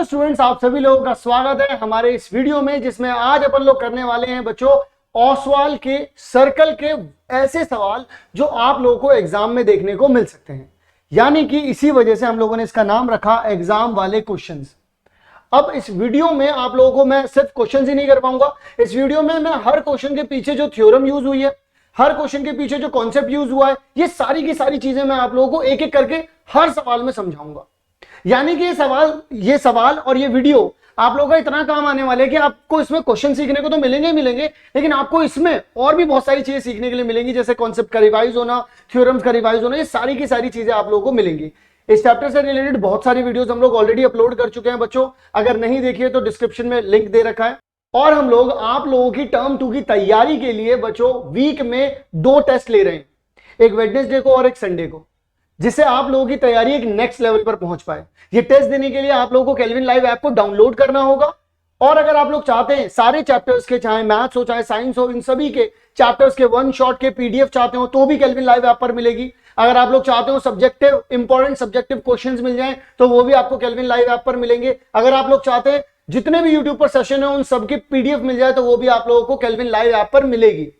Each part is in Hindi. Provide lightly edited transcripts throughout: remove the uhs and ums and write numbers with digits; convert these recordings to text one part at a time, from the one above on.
स्टूडेंट्स, आप सभी लोगों का स्वागत है हमारे इस वीडियो में, जिसमें आज अपन लोग करने वाले हैं बच्चों ऑसवाल के सर्कल के ऐसे सवाल जो आप लोगों को एग्जाम में देखने को मिल सकते हैं। यानी कि इसी वजह से हम लोगों ने इसका नाम रखा एग्जाम वाले क्वेश्चंस। अब इस वीडियो में आप लोगों को मैं सिर्फ क्वेश्चंस ही नहीं कर पाऊंगा, इस वीडियो में मैं हर क्वेश्चन के पीछे जो थ्योरम यूज हुई है, हर क्वेश्चन के पीछे जो कॉन्सेप्ट यूज हुआ है, ये सारी की सारी चीजें मैं आप लोगों को एक एक करके हर सवाल में समझाऊंगा। यानी कि ये सवाल और ये वीडियो आप लोगों का इतना काम आने वाले हैं कि आपको इसमें क्वेश्चन सीखने को तो मिलेंगे ही मिलेंगे, लेकिन आपको इसमें और भी बहुत सारी चीजें सीखने के लिए मिलेंगी, जैसे कॉन्सेप्ट का रिवाइज होना, थ्योरम्स का रिवाइज होना, ये सारी की सारी चीजें आप लोगों को मिलेंगी। इस चैप्टर से रिलेटेड बहुत सारी वीडियोस हम लोग ऑलरेडी अपलोड कर चुके हैं बच्चों, अगर नहीं देखिए तो डिस्क्रिप्शन में लिंक दे रखा है। और हम लोग आप लोगों की टर्म 2 की तैयारी के लिए बच्चों वीक में 2 टेस्ट ले रहे हैं, एक वेडनेसडे को और एक संडे को, जिससे आप लोगों की तैयारी एक नेक्स्ट लेवल पर पहुंच पाए। ये टेस्ट देने के लिए आप लोगों को केल्विन लाइव ऐप को डाउनलोड करना होगा, और अगर आप लोग चाहते हैं सारे चैप्टर्स के, चाहे मैथ्स हो चाहे साइंस हो, इन सभी के चैप्टर्स के वन शॉट के पीडीएफ चाहते हो तो भी केल्विन लाइव ऐप पर मिलेगी। अगर आप लोग चाहते हो सब्जेक्टिव इंपॉर्टेंट सब्जेक्टिव क्वेश्चंस मिल जाएं तो वो भी आपको केल्विन लाइव ऐप पर मिलेंगे। अगर आप लोग चाहते हैं जितने भी यूट्यूब पर सेशन है उन सबके पीडीएफ मिल जाए तो वो भी आप लोगों को केल्विन लाइव ऐप पर मिलेगी।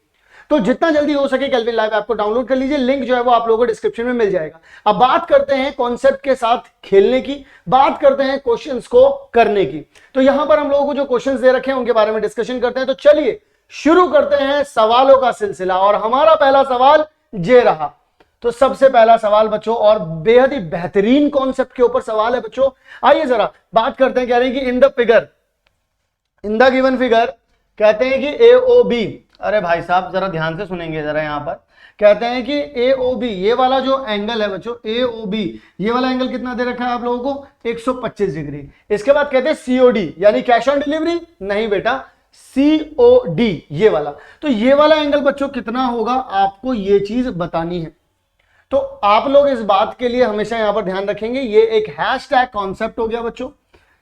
तो जितना जल्दी हो सके केल्विन लाइव ऐप को डाउनलोड कर लीजिए, लिंक जो है वो आप लोगों को डिस्क्रिप्शन में मिल जाएगा। अब बात करते हैं कॉन्सेप्ट के साथ खेलने की, बात करते हैं क्वेश्चंस को करने की। तो यहां पर हम लोगों को जो क्वेश्चंस दे रखे हैं उनके बारे में डिस्कशन करते हैं। तो चलिए शुरू करते हैं सवालों का सिलसिला, और हमारा पहला सवाल ये रहा। तो सबसे पहला सवाल बच्चों, और बेहद ही बेहतरीन कॉन्सेप्ट के ऊपर सवाल है बच्चों। आइए जरा बात करते हैं। कह रहे हैं कि इन द गिवन फिगर कहते हैं कि AOB, अरे भाई साहब जरा ध्यान से सुनेंगे जरा, यहां पर कहते हैं कि AOB ये वाला जो एंगल है बच्चों, AOB ये वाला एंगल कितना दे रखा है आप लोगों को, 125 डिग्री। इसके बाद कहते हैं COD यानी कैश ऑन डिलीवरी, नहीं बेटा COD ये वाला। तो ये वाला एंगल बच्चों कितना होगा आपको ये चीज बतानी है। तो आप लोग इस बात के लिए हमेशा यहां पर ध्यान रखेंगे, ये एक हैशटैग कॉन्सेप्ट हो गया बच्चों।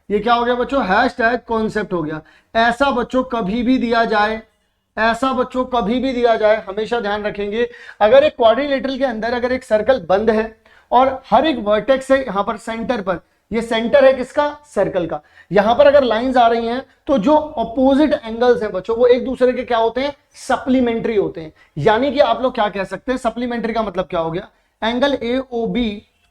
ये क्या हो गया बच्चों, हैशटैग कॉन्सेप्ट हो गया। ऐसा बच्चों कभी भी दिया जाए, ऐसा बच्चों कभी भी दिया जाए, हमेशा ध्यान रखेंगे, अगर एक क्वाड्रिलेटरल के अंदर अगर एक सर्कल बंद है और हर एक वर्टेक्स से यहां पर सेंटर पर, ये सेंटर है किसका, सर्कल का, यहां पर अगर लाइंस आ रही हैं तो जो ऑपोजिट एंगल्स हैं बच्चों वो एक दूसरे के क्या होते हैं, सप्लीमेंट्री होते हैं। यानी कि आप लोग क्या कह सकते हैं, सप्लीमेंट्री का मतलब क्या हो गया, एंगल AOB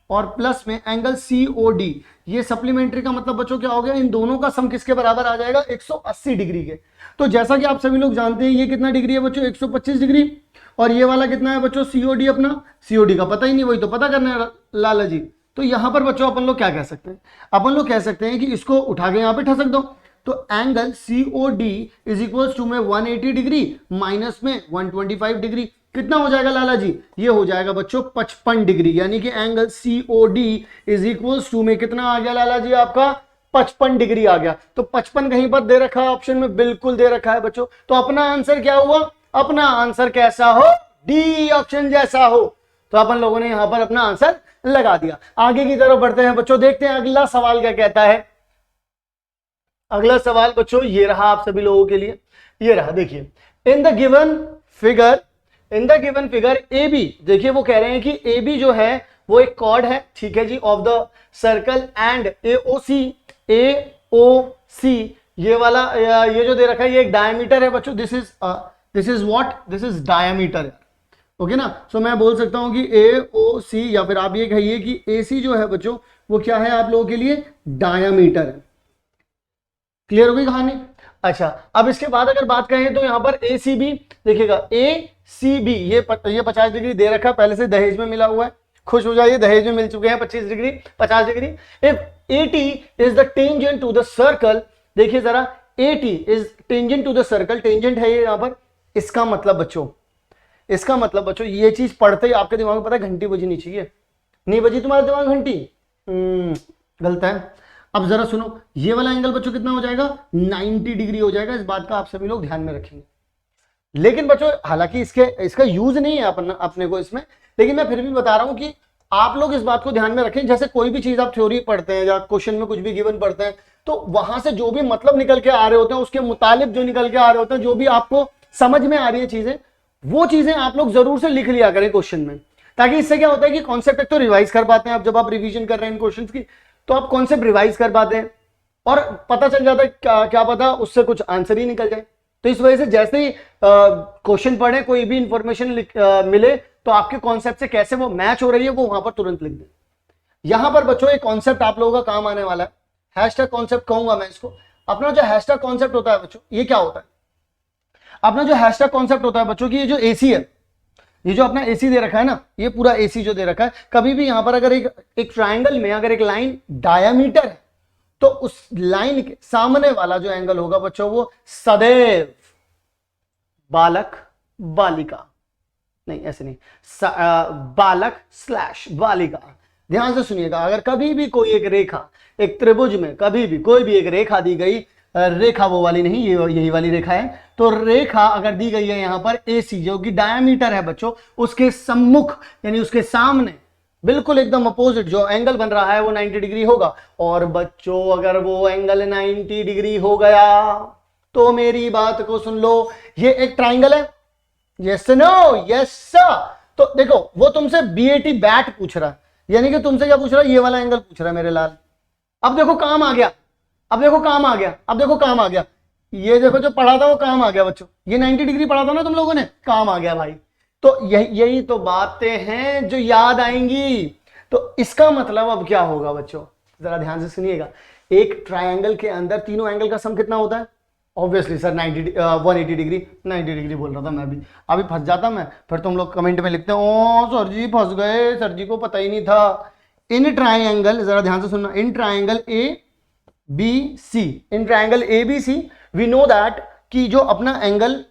और प्लस में एंगल COD, ये सप्लीमेंट्री का मतलब बच्चों क्या हो गया, इन दोनों का सम किसके बराबर आ जाएगा, 180 डिग्री के। तो जैसा कि आप सभी लोग जानते हैं ये कितना डिग्री है बच्चों, 125 डिग्री, और ये वाला कितना है बच्चों, COD। अपना COD का पता ही नहीं, वही तो पता करना है लाला जी। तो यहां पर बच्चों अपन लोग क्या कह सकते हैं, अपन लोग कह सकते हैं कि इसको उठा के यहां पे ठसक दो। तो angle COD is equal to में 180 डिग्री माइनस में 125 डिग्री, कितना हो जाएगा लाला जी, ये हो जाएगा बच्चों 55 डिग्री। यानी कि angle COD is equal to में कितना आ गया लाला जी, आपका 55 डिग्री आ गया। तो 55 कहीं पर दे रखा है ऑप्शन में, बिल्कुल दे रखा है बच्चों। तो अपना आंसर क्या हुआ, अपना आंसर कैसा हो, डी ऑप्शन जैसा हो। तो अपन लोगों ने यहां पर अपना आंसर लगा दिया। आगे की तरफ बढ़ते हैं बच्चों, देखते हैं अगला सवाल क्या कहता है। अगला सवाल बच्चों ये रहा आप सभी लोगों के लिए, ये रहा, देखिए इन द गिवन फिगर AB, देखिए वो कह रहे हैं कि AB जो है वो एक कॉर्ड है, ठीक है जी, of the circle, and AOC ये वाला ये जो दे रखा है ये एक डायमीटर है बच्चों, दिस इज डायमीटर, ओके ना। सो मैं बोल सकता हूं कि AOC, या फिर आप ये कहिए कि AC जो है बच्चों वो क्या है आप लोगों के लिए, डायमीटर है। क्लियर हो गई कहानी। अच्छा, अब इसके बाद अगर बात करें तो यहां पर ACB देखिएगा, ACB ये 50 डिग्री दे रखा है, पहले से दहेज में मिला हुआ है, खुश हो जाइए, दहेज में मिल चुके हैं 50 degree. If AT is the tangent to the circle, देखिए जरा AT is tangent to the circle, tangent है ये यहां पर, इसका मतलब बच्चों ये चीज पढ़ते ही आपके दिमाग में पता है घंटी बजनी चाहिए, नहीं बजी तुम्हारे दिमाग घंटी, गलत है। अब जरा सुनो, ये वाला एंगल बच्चों कितना हो जाएगा, 90 डिग्री हो जाएगा। इस बात का आप सभी लोग ध्यान में रखेंगे। लेकिन बच्चों हालांकि इसका यूज नहीं है अपने को इसमें, लेकिन मैं फिर भी बता रहा हूं कि आप लोग इस बात को ध्यान में रखें। जैसे कोई भी चीज आप थ्योरी पढ़ते हैं या क्वेश्चन में कुछ भी गिवन पढ़ते हैं, तो वहां से जो भी मतलब निकल के आ रहे होते हैं, उसके मुतालिब जो निकल के आ रहे होते हैं, जो भी आपको समझ में आ रही है चीजें, वो चीजें आप लोग जरूर से लिख लिया करें क्वेश्चन में, ताकि इससे क्या होता है कि कॉन्सेप्ट तो रिवाइज कर पाते हैं। आप जब आप रिवीजन कर रहे हैं इन क्वेश्चंस की, तो आप कॉन्सेप्ट रिवाइज कर पाते हैं, और पता चल जाता है क्या पता उससे कुछ आंसर ही निकल जाए। तो इस वजह से जैसे ही क्वेश्चन पढ़े, कोई भी इंफॉर्मेशन मिले, तो आपके कॉन्सेप्ट से कैसे वो मैच हो रही है वो वहां पर तुरंत लिख दें। यहां पर बच्चों एक कॉन्सेप्ट आप लोगों का काम आने वाला है, हैशटैग कॉन्सेप्ट कहूंगा मैं इसको। अपना जो हैशटैग कॉन्सेप्ट होता है बच्चों, ये क्या होता है? अपना जो हैशटैग कॉन्सेप्ट होता है बच्चों की, ये जो एसी है, ये जो अपना एसी दे रखा है ना, ये पूरा एसी जो दे रखा है, कभी भी यहां पर अगर एक ट्राइंगल में अगर एक लाइन डायामीटर है, तो उस लाइन के सामने वाला जो एंगल होगा बच्चों, वो सदैव बालक बालिका, नहीं ऐसे नहीं, बालक स्लैश बालिका। ध्यान से सुनिएगा, अगर कभी भी कोई एक रेखा, एक त्रिभुज में कभी भी कोई भी एक रेखा दी गई, रेखा वो वाली नहीं, ये यही वाली रेखा है, तो रेखा अगर दी गई है यहां पर AC जो कि डायमीटर है बच्चों, उसके सम्मुख यानी उसके सामने बिल्कुल एकदम अपोजिट जो एंगल बन रहा है वो 90 डिग्री होगा। और बच्चों अगर वो एंगल 90 डिग्री हो गया तो मेरी बात को सुन लो, ये एक ट्राइंगल है, यस नो, यस सर। तो देखो वो तुमसे BAT बैट पूछ रहा है, यानी कि तुमसे क्या पूछ रहा है, ये वाला एंगल पूछ रहा है मेरे लाल। अब देखो काम आ गया, अब देखो काम आ गया, अब देखो काम आ गया। ये देखो जो पढ़ा था वो काम आ गया बच्चों, ये 90 डिग्री पढ़ा था ना तुम लोगों ने, काम आ गया भाई। तो यही तो बातें हैं जो याद आएंगी। तो इसका मतलब अब क्या होगा बच्चों, जरा ध्यान से सुनिएगा। एक ट्रायंगल के अंदर तीनों एंगल का सम कितना होता है? ऑब्वियसली सर 180 डिग्री, 90 डिग्री बोल रहा था मैं भी, अभी फंस जाता मैं, फिर तुम लोग कमेंट में लिखते हैं ओ सर जी फंस गए, सर जी को पता ही नहीं था। इन ट्राइंगल, जरा ध्यान से सुनना, in triangle ABC, in triangle ABC we know that कि जो अपना एंगल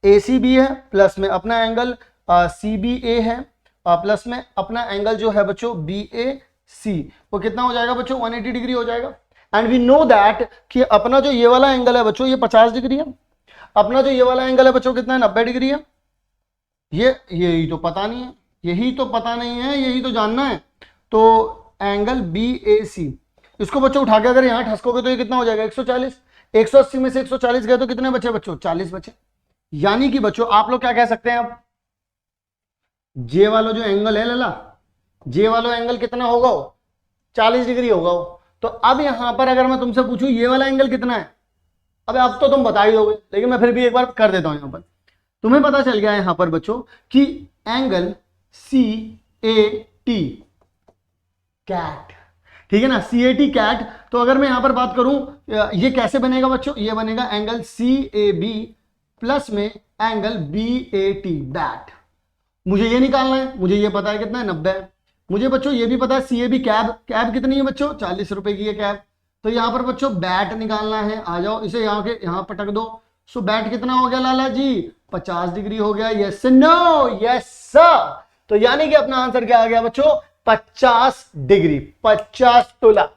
ACB है, प्लस में अपना एंगल CBA है, प्लस में अपना एंगल जो है बच्चों BAC, वो कितना हो जाएगा बच्चों? 180 डिग्री हो जाएगा। एंड वी नो दैट कि अपना जो ये वाला एंगल है बच्चों, ये 50 डिग्री है। अपना जो ये वाला एंगल है बच्चों कितना है? 90 डिग्री है। यही तो पता नहीं है, यही तो पता नहीं है, यही तो जानना है। तो एंगल BAC, इसको बच्चों उठा के अगर यहां ठसकोगे तो ये कितना हो जाएगा? 140। 180 में से 140 गए तो कितने बचे बच्चों? 40 बचे। यानी कि बच्चों आप लोग क्या कह सकते हैं, अब जे वाला जो एंगल है लला, जे वाला एंगल कितना होगा? 40 डिग्री होगा वो। तो अब यहां पर अगर मैं तुमसे पूछूं ये वाला एंगल कितना है, अब तो तुम बता ही दोगे, लेकिन मैं फिर भी एक बार कर देता हूं। यहां पर तुम्हें पता चल गया यहां पर बच्चों कि एंगल CAT कैट, ठीक है ना, CAT कैट। तो अगर मैं यहां पर बात करूं ये कैसे बनेगा बच्चों? ये बनेगा एंगल CAB प्लस में एंगल BAT बैट। मुझे ये निकालना है, मुझे ये पता है कितना है? 90 है। मुझे बच्चों ये भी पता है CAB कैब, कैब कितनी है बच्चों? 40 रुपए की है कैब। तो यहां पर बच्चों बैट निकालना है, आ जाओ इसे यहां पटक दो। सो बैट कितना हो गया लाला जी? 50 डिग्री हो गया। Yes no, yes sir. तो यानी कि अपना आंसर क्या आ गया बच्चों? 50 डिग्री, 50 तोला।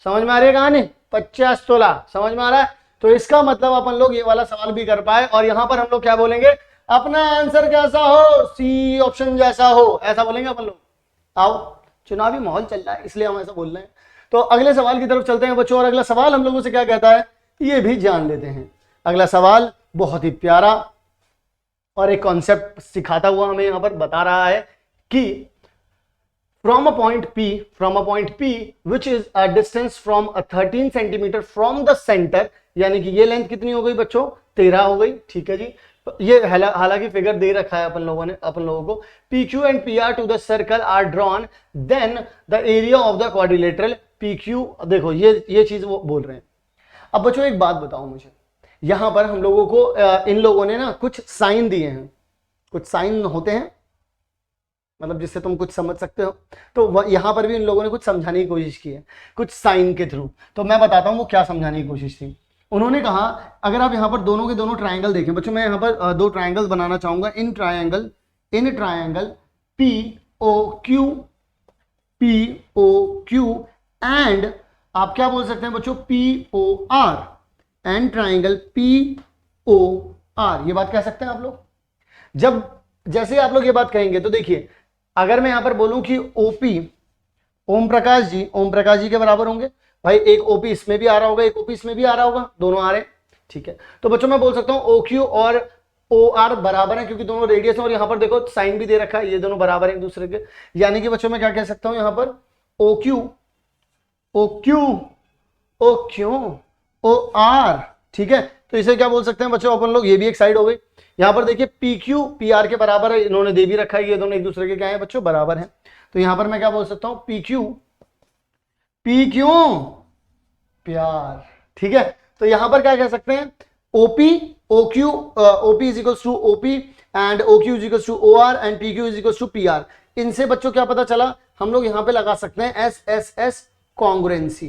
समझ में आ रही है कहानी? 50 तोला समझ में आ रहा है? तो इसका मतलब अपन लोग ये वाला सवाल भी कर पाए। और यहां पर हम लोग क्या बोलेंगे? अपना आंसर कैसा हो? C ऑप्शन जैसा हो, ऐसा बोलेंगे अपन लोग। आओ, चुनावी माहौल चल रहा है इसलिए हम ऐसा बोल रहे हैं। तो अगले सवाल की तरफ चलते हैं बच्चों। और अगला सवाल हम लोगों से क्या कहता है ये भी जान लेते हैं। अगला सवाल बहुत ही प्यारा और एक कॉन्सेप्ट सिखाता हुआ हमें यहां पर बता रहा है कि from a point P which is a distance from a 13 centimetre from the center, यानी कि ये लेंथ कितनी हो गई बच्चों? 13 हो गई। ठीक है जी, ये हालांकि फिगर दे रखा है अपन लोगों को। PQ and PR to the circle are drawn, then the area of the quadrilateral PQ, देखो ये चीज वो बोल रहे हैं। अब बच्चों एक बात बताओ मुझे, यहां पर हम लोगों को इन लोगों ने ना कुछ साइन दिए हैं, कुछ साइन होते हैं मतलब जिससे तुम कुछ समझ सकते हो। तो यहां पर भी इन लोगों ने कुछ समझाने की कोशिश की है कुछ साइन के थ्रू। तो मैं बताता हूं वो क्या समझाने की कोशिश थी। उन्होंने कहा अगर आप यहां पर दोनों के दोनों ट्रायंगल देखें बच्चों, मैं यहां पर दो ट्रायंगल्स बनाना चाहूंगा। इन ट्रायंगल POQ एंड आप क्या बोल सकते हैं बच्चों? POR एंड ट्रायंगल POR, ये बात कह सकते हैं आप लोग। जब जैसे आप लोग ये बात कहेंगे तो देखिए, अगर मैं यहां पर बोलूं कि OP ओम प्रकाश जी के बराबर होंगे, भाई एक OP इसमें भी आ रहा होगा, एक OP इसमें भी आ रहा होगा, दोनों आ रहे हैं। ठीक है, तो बच्चों मैं बोल सकता हूं OQ और OR बराबर है क्योंकि दोनों रेडियस है। और यहां पर देखो साइन भी दे रखा है, ये दोनों बराबर है एक दूसरे के। यानी कि बच्चों मैं क्या कह सकता हूं यहां पर? OQ ओ क्यों ओ आर, ठीक है। तो इसे क्या बोल सकते हैं बच्चों अपन लोग, ये भी एक साइड हो गई। यहां पर देखिए पी क्यू पी आर के बराबर है, इन्होंने दे भी रखा है, ये दोनों एक दूसरे के क्या है बच्चों बराबर है। तो यहां पर मैं क्या बोल सकता हूं, पी क्यू प्यार, ठीक है। तो यहां पर क्या कह सकते हैं, OP O Q, OP is equals to OP and O Q is equals to O R and P Q is equals to P R. इनसे बच्चों क्या पता चला, हम लोग यहां पे लगा सकते हैं एस एस एस कॉन्ग्रुएंसी।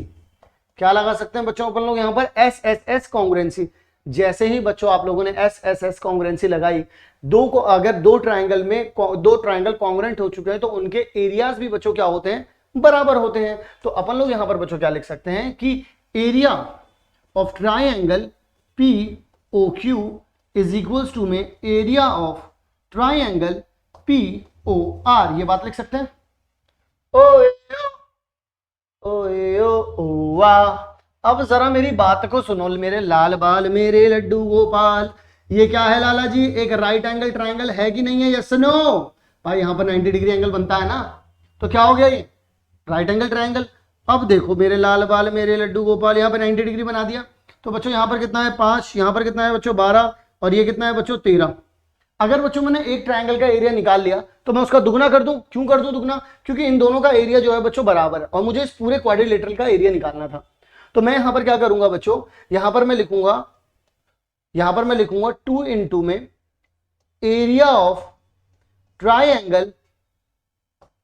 क्या लगा सकते हैं बच्चों अपन लोग यहां पर, एस एस एस कॉन्ग्रुएंसी। जैसे ही बच्चों आप लोगों ने एस एस एस कॉन्ग्रुएंसी लगाई, दो को अगर दो ट्राइंगल में दो ट्राइंगल कॉन्ग्रुएंट हो चुके हैं तो उनके एरियाज भी बच्चों क्या होते हैं, बराबर होते हैं। तो अपन लोग यहां पर बच्चों क्या लिख सकते हैं कि area of triangle P O Q is equals to में area of triangle P O R, ये बात लिख सकते हैं। ओए ओ वाह। अब जरा मेरी बात को सुनो मेरे लाल बाल मेरे लड्डू गोपाल, ये क्या है लाला जी, एक राइट एंगल ट्राइंगल है कि नहीं है, यस नो भाई। यहां पर 90 डिग्री एंगल बनता है ना, तो क्या हो गया ये राइट एंगल ट्राइंगल। अब देखो मेरे लाल बाल मेरे लड्डू गोपाल, यहाँ पे 90 डिग्री बना दिया। तो बच्चों यहाँ पर कितना है 5, यहाँ पर कितना है बच्चों 12, और ये कितना है बच्चों 13। अगर बच्चों मैंने एक ट्रायंगल का एरिया निकाल लिया तो मैं उसका दुगना कर दूं। क्यों कर दूं दुगना, क्योंकि इन दोनों का एरिया जो है बच्चों बराबर है और मुझे इस पूरे क्वाड्रिलेटरल का एरिया निकालना था। तो मैं यहां पर क्या करूंगा बच्चों, यहां पर मैं लिखूंगा 2 इंटू में area of triangle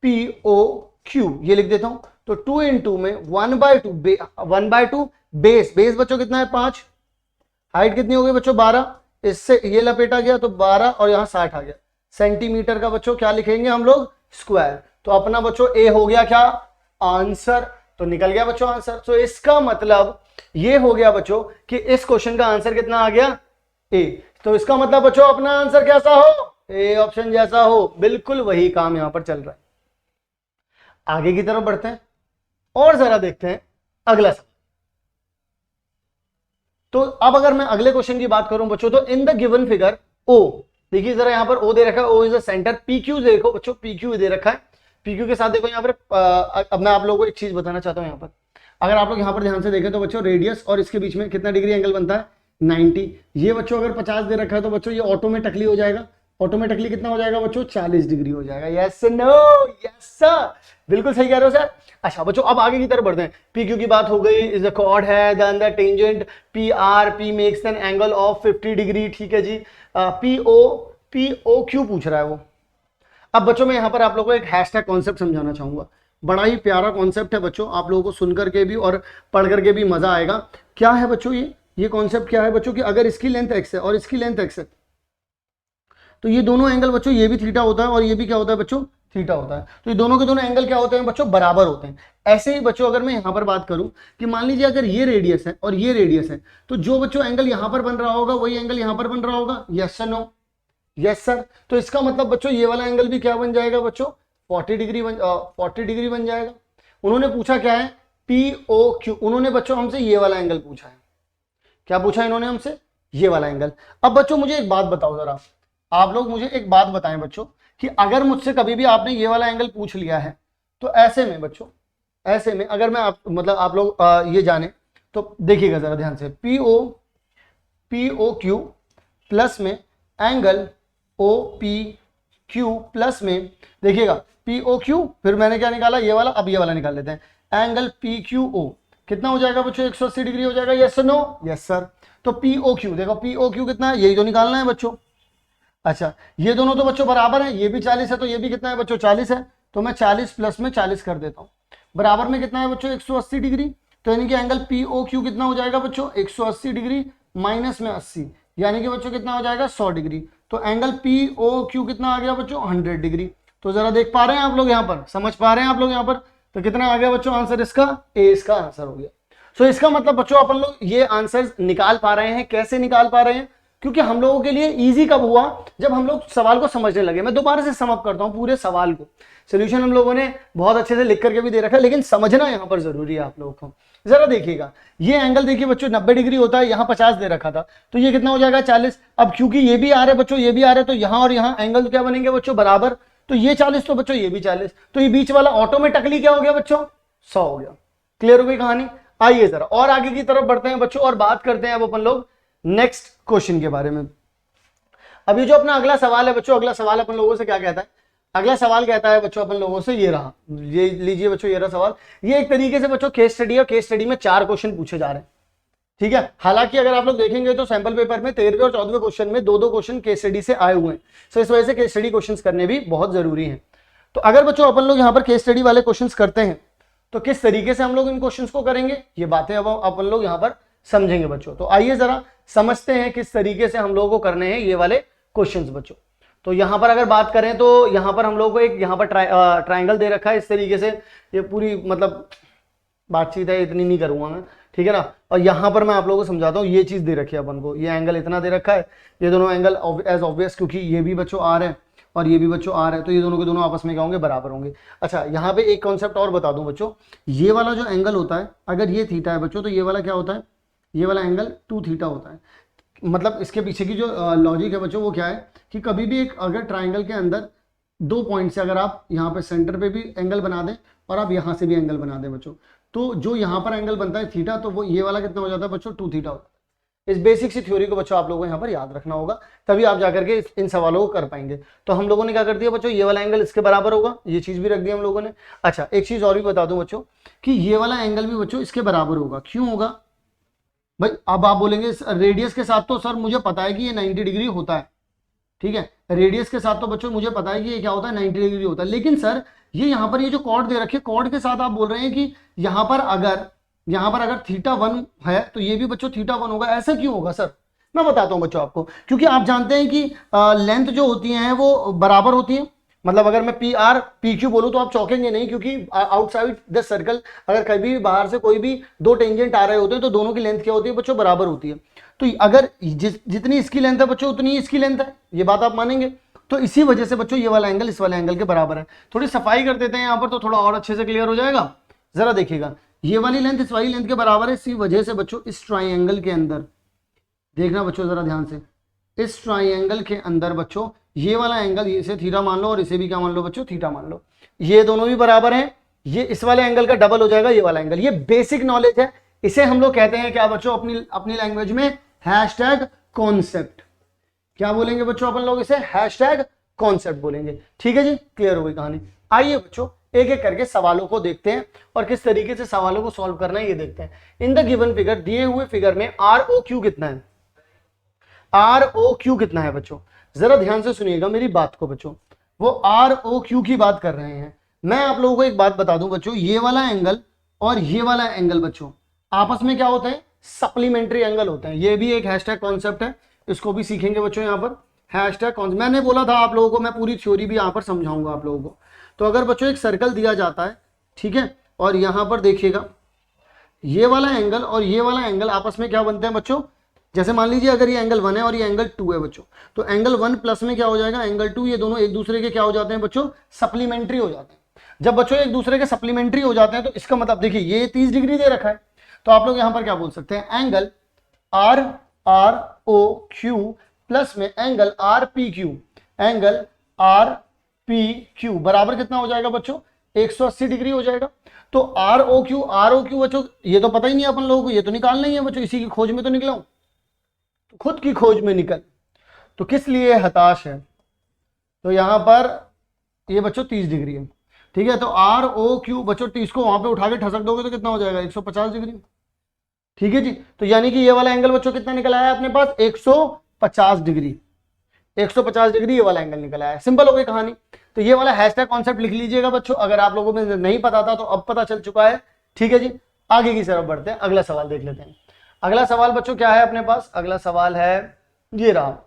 P O Q, ये लिख देता हूं। तो 2 इंटू में 1/2 बेस बच्चों कितना है 5, हाइट कितनी हो गई बच्चों 12, इससे ये लपेटा गया तो 12 और यहां 60 आ गया सेंटीमीटर का बच्चों क्या लिखेंगे हम लोग, स्क्वायर। तो अपना बच्चों ए हो गया क्या आंसर, तो निकल गया बच्चों आंसर। तो इसका मतलब ये हो गया बच्चों कि इस क्वेश्चन का आंसर कितना आ गया ए। तो इसका मतलब बच्चों अपना आंसर कैसा हो, ए ऑप्शन जैसा हो। बिल्कुल वही काम यहां पर चल रहा है। आगे की तरफ बढ़ते हैं और जरा देखते हैं अगला सवाल। तो अब अगर मैं अगले क्वेश्चन की बात करूं बच्चों, तो in the given figure O, देखिए जरा यहां पर ओ दे रखा है, O is the centre, P Q देखो बच्चों, पी क्यू दे रखा है। पी क्यू के साथ देखो यहां पर अब मैं आप लोगों को एक चीज बताना चाहता हूं। यहां पर अगर आप लोग यहां पर ध्यान से देखें तो बच्चों रेडियस और इसके बीच में कितना डिग्री एंगल बनता है 90। ये बच्चों अगर 50 दे रखा है तो बच्चों ये ऑटोमेटिकली हो जाएगा, ऑटोमेटिकली कितना हो जाएगा बच्चों 40 डिग्री हो जाएगा। यस नो, यस सर, बिल्कुल सही कह रहे हो सर। अच्छा बच्चों अब आगे की तरफ बढ़ते हैं। पी क्यू की बात हो गई, इज द कॉर्ड है, then the tangent P R, P makes an angle of 50 degree, ठीक है जी। पी ओ क्यू पूछ रहा है वो। अब बच्चों मैं यहां पर आप लोगों को एक हैशटैग कॉन्सेप्ट समझाना चाहूंगा, बड़ा ही प्यारा कॉन्सेप्ट है बच्चों, आप लोगों को सुन करके भी और पढ़ करके भी मजा आएगा। क्या है बच्चों ये कॉन्सेप्ट क्या है बच्चों कि अगर इसकी लेंथ एक्स है और इसकी लेंथ एक्स है तो ये दोनों एंगल बच्चों, ये भी थीटा होता है और ये भी क्या होता है बच्चों थीटा होता है। तो ये दोनों के दोनों एंगल क्या होते हैं बच्चों बराबर होते हैं। ऐसे ही बच्चों अगर मैं यहां पर बात करूं कि मान लीजिए अगर ये रेडियस है और ये रेडियस है, तो जो बच्चों एंगल यहां पर बन रहा होगा वही एंगल यहां पर बन रहा होगा। Yes sir no, yes sir. तो इसका मतलब बच्चों ये वाला एंगल भी क्या बन जाएगा बच्चों 40 डिग्री बन जाएगा। उन्होंने पूछा क्या है पी ओ क्यू, उन्होंने बच्चों हमसे ये वाला एंगल पूछा है। क्या पूछा इन्होंने हमसे, ये वाला एंगल। अब बच्चों मुझे एक बात बताओ जरा, आप लोग मुझे एक बात बताएं बच्चों कि अगर मुझसे कभी भी आपने ये वाला एंगल पूछ लिया है तो ऐसे में बच्चों, ऐसे में अगर मैं मतलब आप लोग ये जाने तो देखिएगा जरा ध्यान से, पी ओ क्यू प्लस में angle O P Q plus में, देखिएगा पी ओ क्यू, फिर मैंने क्या निकाला ये वाला, अब ये वाला निकाल लेते हैं एंगल पी क्यू ओ, कितना हो जाएगा बच्चों 180 डिग्री हो जाएगा। Yes no, yes sir. तो पी ओ क्यू, देखो पी ओ क्यू कितना है, यही तो निकालना है बच्चों। अच्छा ये दोनों तो बच्चों बराबर है, ये भी 40 है तो ये भी कितना है बच्चों 40 है। तो मैं 40 प्लस में 40 कर देता हूं, बराबर में कितना है बच्चों 180 डिग्री। तो यानी कि एंगल पी ओ क्यू कितना हो जाएगा बच्चों 180 डिग्री माइनस में 80, यानी कि बच्चों कितना हो जाएगा 100 डिग्री। तो एंगल पी ओ क्यू कितना आ गया बच्चों 100 डिग्री। तो जरा देख पा रहे हैं आप लोग यहाँ पर, समझ पा रहे हैं आप लोग यहाँ पर, तो कितना आ गया बच्चों आंसर इसका, ए इसका आंसर हो गया। सो इसका मतलब बच्चों अपन लोग ये आंसर निकाल पा रहे हैं। कैसे निकाल पा रहे हैं, क्योंकि हम लोगों के लिए इजी कब हुआ, जब हम लोग सवाल को समझने लगे। मैं दोबारा से समअप करता हूं पूरे सवाल को, सोल्यूशन हम लोगों ने बहुत अच्छे से लिख करके भी दे रखा है, लेकिन समझना यहां पर जरूरी है आप लोगों को। जरा देखिएगा ये एंगल देखिए बच्चों 90 डिग्री होता है, यहाँ 50 दे रखा था, तो ये कितना हो जाएगा 40। अब क्योंकि ये भी आ रहे बच्चों ये भी आ रहे, तो यहाँ और यहाँ एंगल क्या बनेंगे बच्चों बराबर। तो ये 40 तो बच्चों ये भी 40, तो ये बीच वाला ऑटोमेटिकली क्या हो गया बच्चों 100 हो गया। क्लियर हो गई कहानी। आइए जरा और आगे की तरफ बढ़ते हैं बच्चों और बात करते हैं अब अपन लोग नेक्स्ट क्वेश्चन के बारे में। अभी जो अपना अगला सवाल है बच्चों, अगला सवाल अपन लोगों से क्या कहता है, अगला सवाल कहता है बच्चों अपन लोगों से, ये रहा, ये लीजिए बच्चों, ये रहा सवाल। ये एक तरीके से बच्चों केस स्टडी है, केस स्टडी में 4 क्वेश्चन पूछे जा रहे हैं, ठीक है। हालांकि अगर आप लोग देखेंगे तो सैंपल पेपर में 13वें और 14वें क्वेश्चन में 2-2 क्वेश्चन केस स्टडी से आए हुए हैं, तो इस वजह से केस स्टडी क्वेश्चंस करने भी बहुत जरूरी हैं। तो अगर बच्चों अपन लोग यहाँ पर केस स्टडी वाले क्वेश्चंस करते हैं तो किस तरीके से हम लोग इन क्वेश्चंस को करेंगे, ये बातें अब अपन लोग यहाँ पर समझेंगे बच्चों। तो आइए जरा समझते हैं किस तरीके से हम लोगों को करने हैं ये वाले क्वेश्चंस बच्चों। तो यहाँ पर अगर बात करें तो यहाँ पर हम लोगों को एक यहाँ पर ट्राइंगल दे रखा है इस तरीके से, ये पूरी मतलब बातचीत है, इतनी नहीं करूंगा मैं, ठीक है ना। और यहाँ पर मैं आप लोगों को समझाता हूँ, ये चीज दे रखी है अपन को, ये एंगल इतना दे रखा है, ये दोनों एंगल एज ऑब्वियस, क्योंकि ये भी बच्चों आर है और ये भी बच्चों आर है, तो ये दोनों के दोनों आपस में क्या होंगे, बराबर होंगे। अच्छा यहाँ पे एक कॉन्सेप्ट और बता दूं बच्चों, ये वाला जो एंगल होता है, अगर ये थीटा है बच्चों, तो ये वाला क्या होता है, ये वाला एंगल 2 थीटा होता है। मतलब इसके पीछे की जो लॉजिक है बच्चों वो क्या है कि कभी भी एक अगर ट्राइंगल के अंदर 2 पॉइंट से अगर आप यहाँ पे सेंटर पे भी एंगल बना दें और आप यहाँ से भी एंगल बना दें बच्चों, तो जो यहाँ पर एंगल बनता है थीटा, तो वो ये वाला कितना हो जाता है बच्चों, 2 थीटा होता है। इस बेसिक सी थ्योरी को बच्चों आप लोगों को यहाँ पर याद रखना होगा, तभी आप जाकर के इन सवालों को कर पाएंगे। तो हम लोगों ने क्या कर दिया बच्चों, ये वाला एंगल इसके बराबर होगा, ये चीज भी रख दी हम लोगों ने। अच्छा एक चीज और भी बता दूं बच्चों कि ये वाला एंगल भी बच्चों इसके बराबर होगा। क्यों होगा भाई, अब आप बोलेंगे रेडियस के साथ तो सर मुझे पता है कि ये 90 डिग्री होता है, ठीक है, रेडियस के साथ तो बच्चों मुझे पता है कि ये क्या होता है, 90 डिग्री होता है। लेकिन सर ये यहाँ पर ये जो कॉर्ड दे रखे, कॉर्ड के साथ आप बोल रहे हैं कि यहाँ पर अगर θ1 है तो ये भी बच्चों θ1 होगा। ऐसा क्यों होगा सर, मैं बताता हूं बच्चों आपको। क्योंकि आप जानते हैं कि लेंथ जो होती है वो बराबर होती है। मतलब अगर मैं PR PQ बोलूं तो आप चौंकेंगे नहीं, क्योंकि आउटसाइड द सर्कल अगर कभी भी बाहर से कोई भी 2 टेंजेंट आ रहे होते हैं तो दोनों की लेंथ क्या होती है बच्चों, बराबर होती है। तो अगर जितनी इसकी लेंथ है बच्चों उतनी इसकी लेंथ है, ये बात आप मानेंगे। तो इसी वजह से बच्चों ये वाला एंगल इस वाले एंगल के बराबर है। थोड़ी सफाई कर देते हैं यहाँ पर तो थोड़ा और अच्छे से क्लियर हो जाएगा। जरा देखिएगा, ये वाली लेंथ इस वाली लेंथ के बराबर है, इसी वजह से बच्चों इस ट्राइंगल के अंदर देखना बच्चों जरा ध्यान से, इस ट्राइंगल के अंदर बच्चों ये वाला एंगल, इसे थीटा मान लो और इसे भी क्या मान लो बच्चों, थीटा मान लो, ये दोनों भी बराबर हैं। ये इस वाले एंगल का डबल हो जाएगा ये वाला एंगल। ये बेसिक नॉलेज है, इसे हम लोग कहते हैं क्या बच्चों, अपनी लैंग्वेज में हैशटैग कॉन्सेप्ट। क्या बोलेंगे बच्चों अपन लोग, इसे हैशटैग कॉन्सेप्ट बोलेंगे। ठीक है जी, क्लियर हो गई कहानी। आइए बच्चों एक एक करके सवालों को देखते हैं और किस तरीके से सवालों को सॉल्व करना है ये देखते हैं। इन द गिवन फिगर, दिए हुए फिगर में ROQ कितना है, ROQ कितना है बच्चों, जरा ध्यान से सुनिएगा मेरी बात को बच्चों। वो ROQ की बात कर रहे हैं। मैं आप लोगों को एक बात बता दूं बच्चों, ये वाला एंगल और ये वाला एंगल बच्चों आपस में क्या होते हैं, सप्लीमेंट्री एंगल होते हैं। ये भी एक हैशटैग कॉन्सेप्ट है, इसको भी सीखेंगे बच्चों यहाँ पर। हैशटैग कॉन्सेप्ट मैंने बोला था आप लोगों को, मैं पूरी थ्योरी भी यहाँ पर समझाऊंगा आप लोगों को। तो अगर बच्चों एक सर्कल दिया जाता है, ठीक है, और यहाँ पर देखिएगा ये वाला एंगल और ये वाला एंगल आपस में क्या बनते हैं बच्चों, जैसे मान लीजिए अगर ये एंगल 1 है और ये एंगल 2 है बच्चों, तो एंगल 1 प्लस में क्या हो जाएगा, एंगल 2, ये दोनों एक दूसरे के क्या हो जाते हैं बच्चों, सप्लीमेंट्री हो जाते हैं। जब बच्चों एक दूसरे के सप्लीमेंट्री हो जाते हैं तो इसका मतलब देखिए ये 30 डिग्री दे रखा है, तो आप लोग यहाँ पर क्या बोल सकते हैं, एंगल ROQ प्लस में एंगल RPQ, एंगल RPQ बराबर कितना हो जाएगा बच्चों, 180 डिग्री हो जाएगा। तो ROQ बच्चों ये तो पता ही नहीं अपन लोगों को, ये तो निकालना ही है बच्चों, इसी की खोज में तो निकला हूं, तो खुद की खोज में निकल, तो किस लिए हताश है, तो यहां पर ये बच्चों 30 डिग्री है, ठीक है। तो ROQ बच्चों 30 को वहां पे उठा के ठसक दोगे तो कितना हो जाएगा, 150 डिग्री, ठीक है जी। तो यानी कि ये वाला एंगल बच्चों कितना निकल आया अपने पास, 150 डिग्री, 150 डिग्री ये वाला एंगल निकल आया। सिंपल हो गई कहानी। तो ये वाला हैशटैग कॉन्सेप्ट लिख लीजिएगा बच्चों, अगर आप लोगों में नहीं पता था तो अब पता चल चुका है, ठीक है जी। आगे की तरफ बढ़ते हैं, अगला सवाल देख लेते हैं। अगला सवाल बच्चों क्या है अपने पास, अगला सवाल है ये रहा,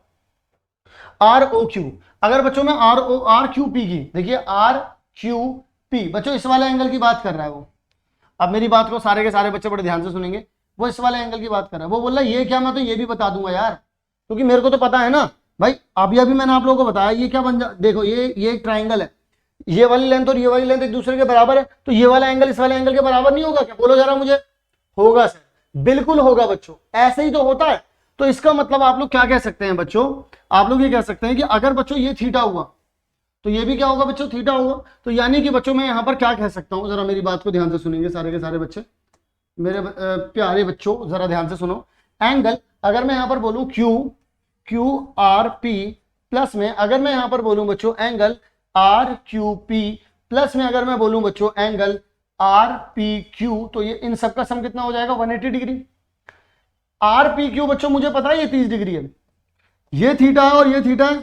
ROQ। अगर बच्चों में RQP की, देखिए RQP बच्चों इस वाले एंगल की बात कर रहा है वो। अब मेरी बात को सारे के सारे बच्चे बड़े ध्यान से सुनेंगे, वो इस वाले एंगल की बात कर रहा है। वो बोल रहा है ये क्या, मैं तो ये भी बता दूंगा यार, क्योंकि मेरे को तो पता है ना भाई। अभी मैंने आप लोगों को बताया ये क्या बन जा, देखो ये एक ट्राइंगल है, ये वाली लेंथ और ये वाली लेंथ एक दूसरे के बराबर है, तो ये वाला एंगल इस वाले एंगल के बराबर नहीं होगा क्या, बोलो जरा मुझे। होगा सर, बिल्कुल होगा बच्चों, ऐसे ही तो होता है। तो इसका मतलब आप लोग क्या कह सकते हैं बच्चों, आप लोग ये कह सकते हैं कि अगर बच्चों ये थीटा हुआ तो ये भी क्या होगा बच्चों, थीटा होगा। तो यानी कि बच्चों मैं यहाँ पर क्या कह सकता हूँ, जरा मेरी बात को ध्यान से सुनेंगे सारे के सारे बच्चे। मेरे प्यारे बच्चों जरा ध्यान से सुनो। एंगल अगर मैं यहां पर बोलूं क्यू आर पी प्लस में, अगर मैं यहां पर बोलूं बच्चों angle R Q P plus में, अगर मैं बोलूं बच्चों एंगल आर पी क्यू, तो ये इन सबका सम कितना हो जाएगा 180 डिग्री। आर पी क्यू बच्चों मुझे पता है ये 30 डिग्री है, ये थीटा है और ये थीटा है,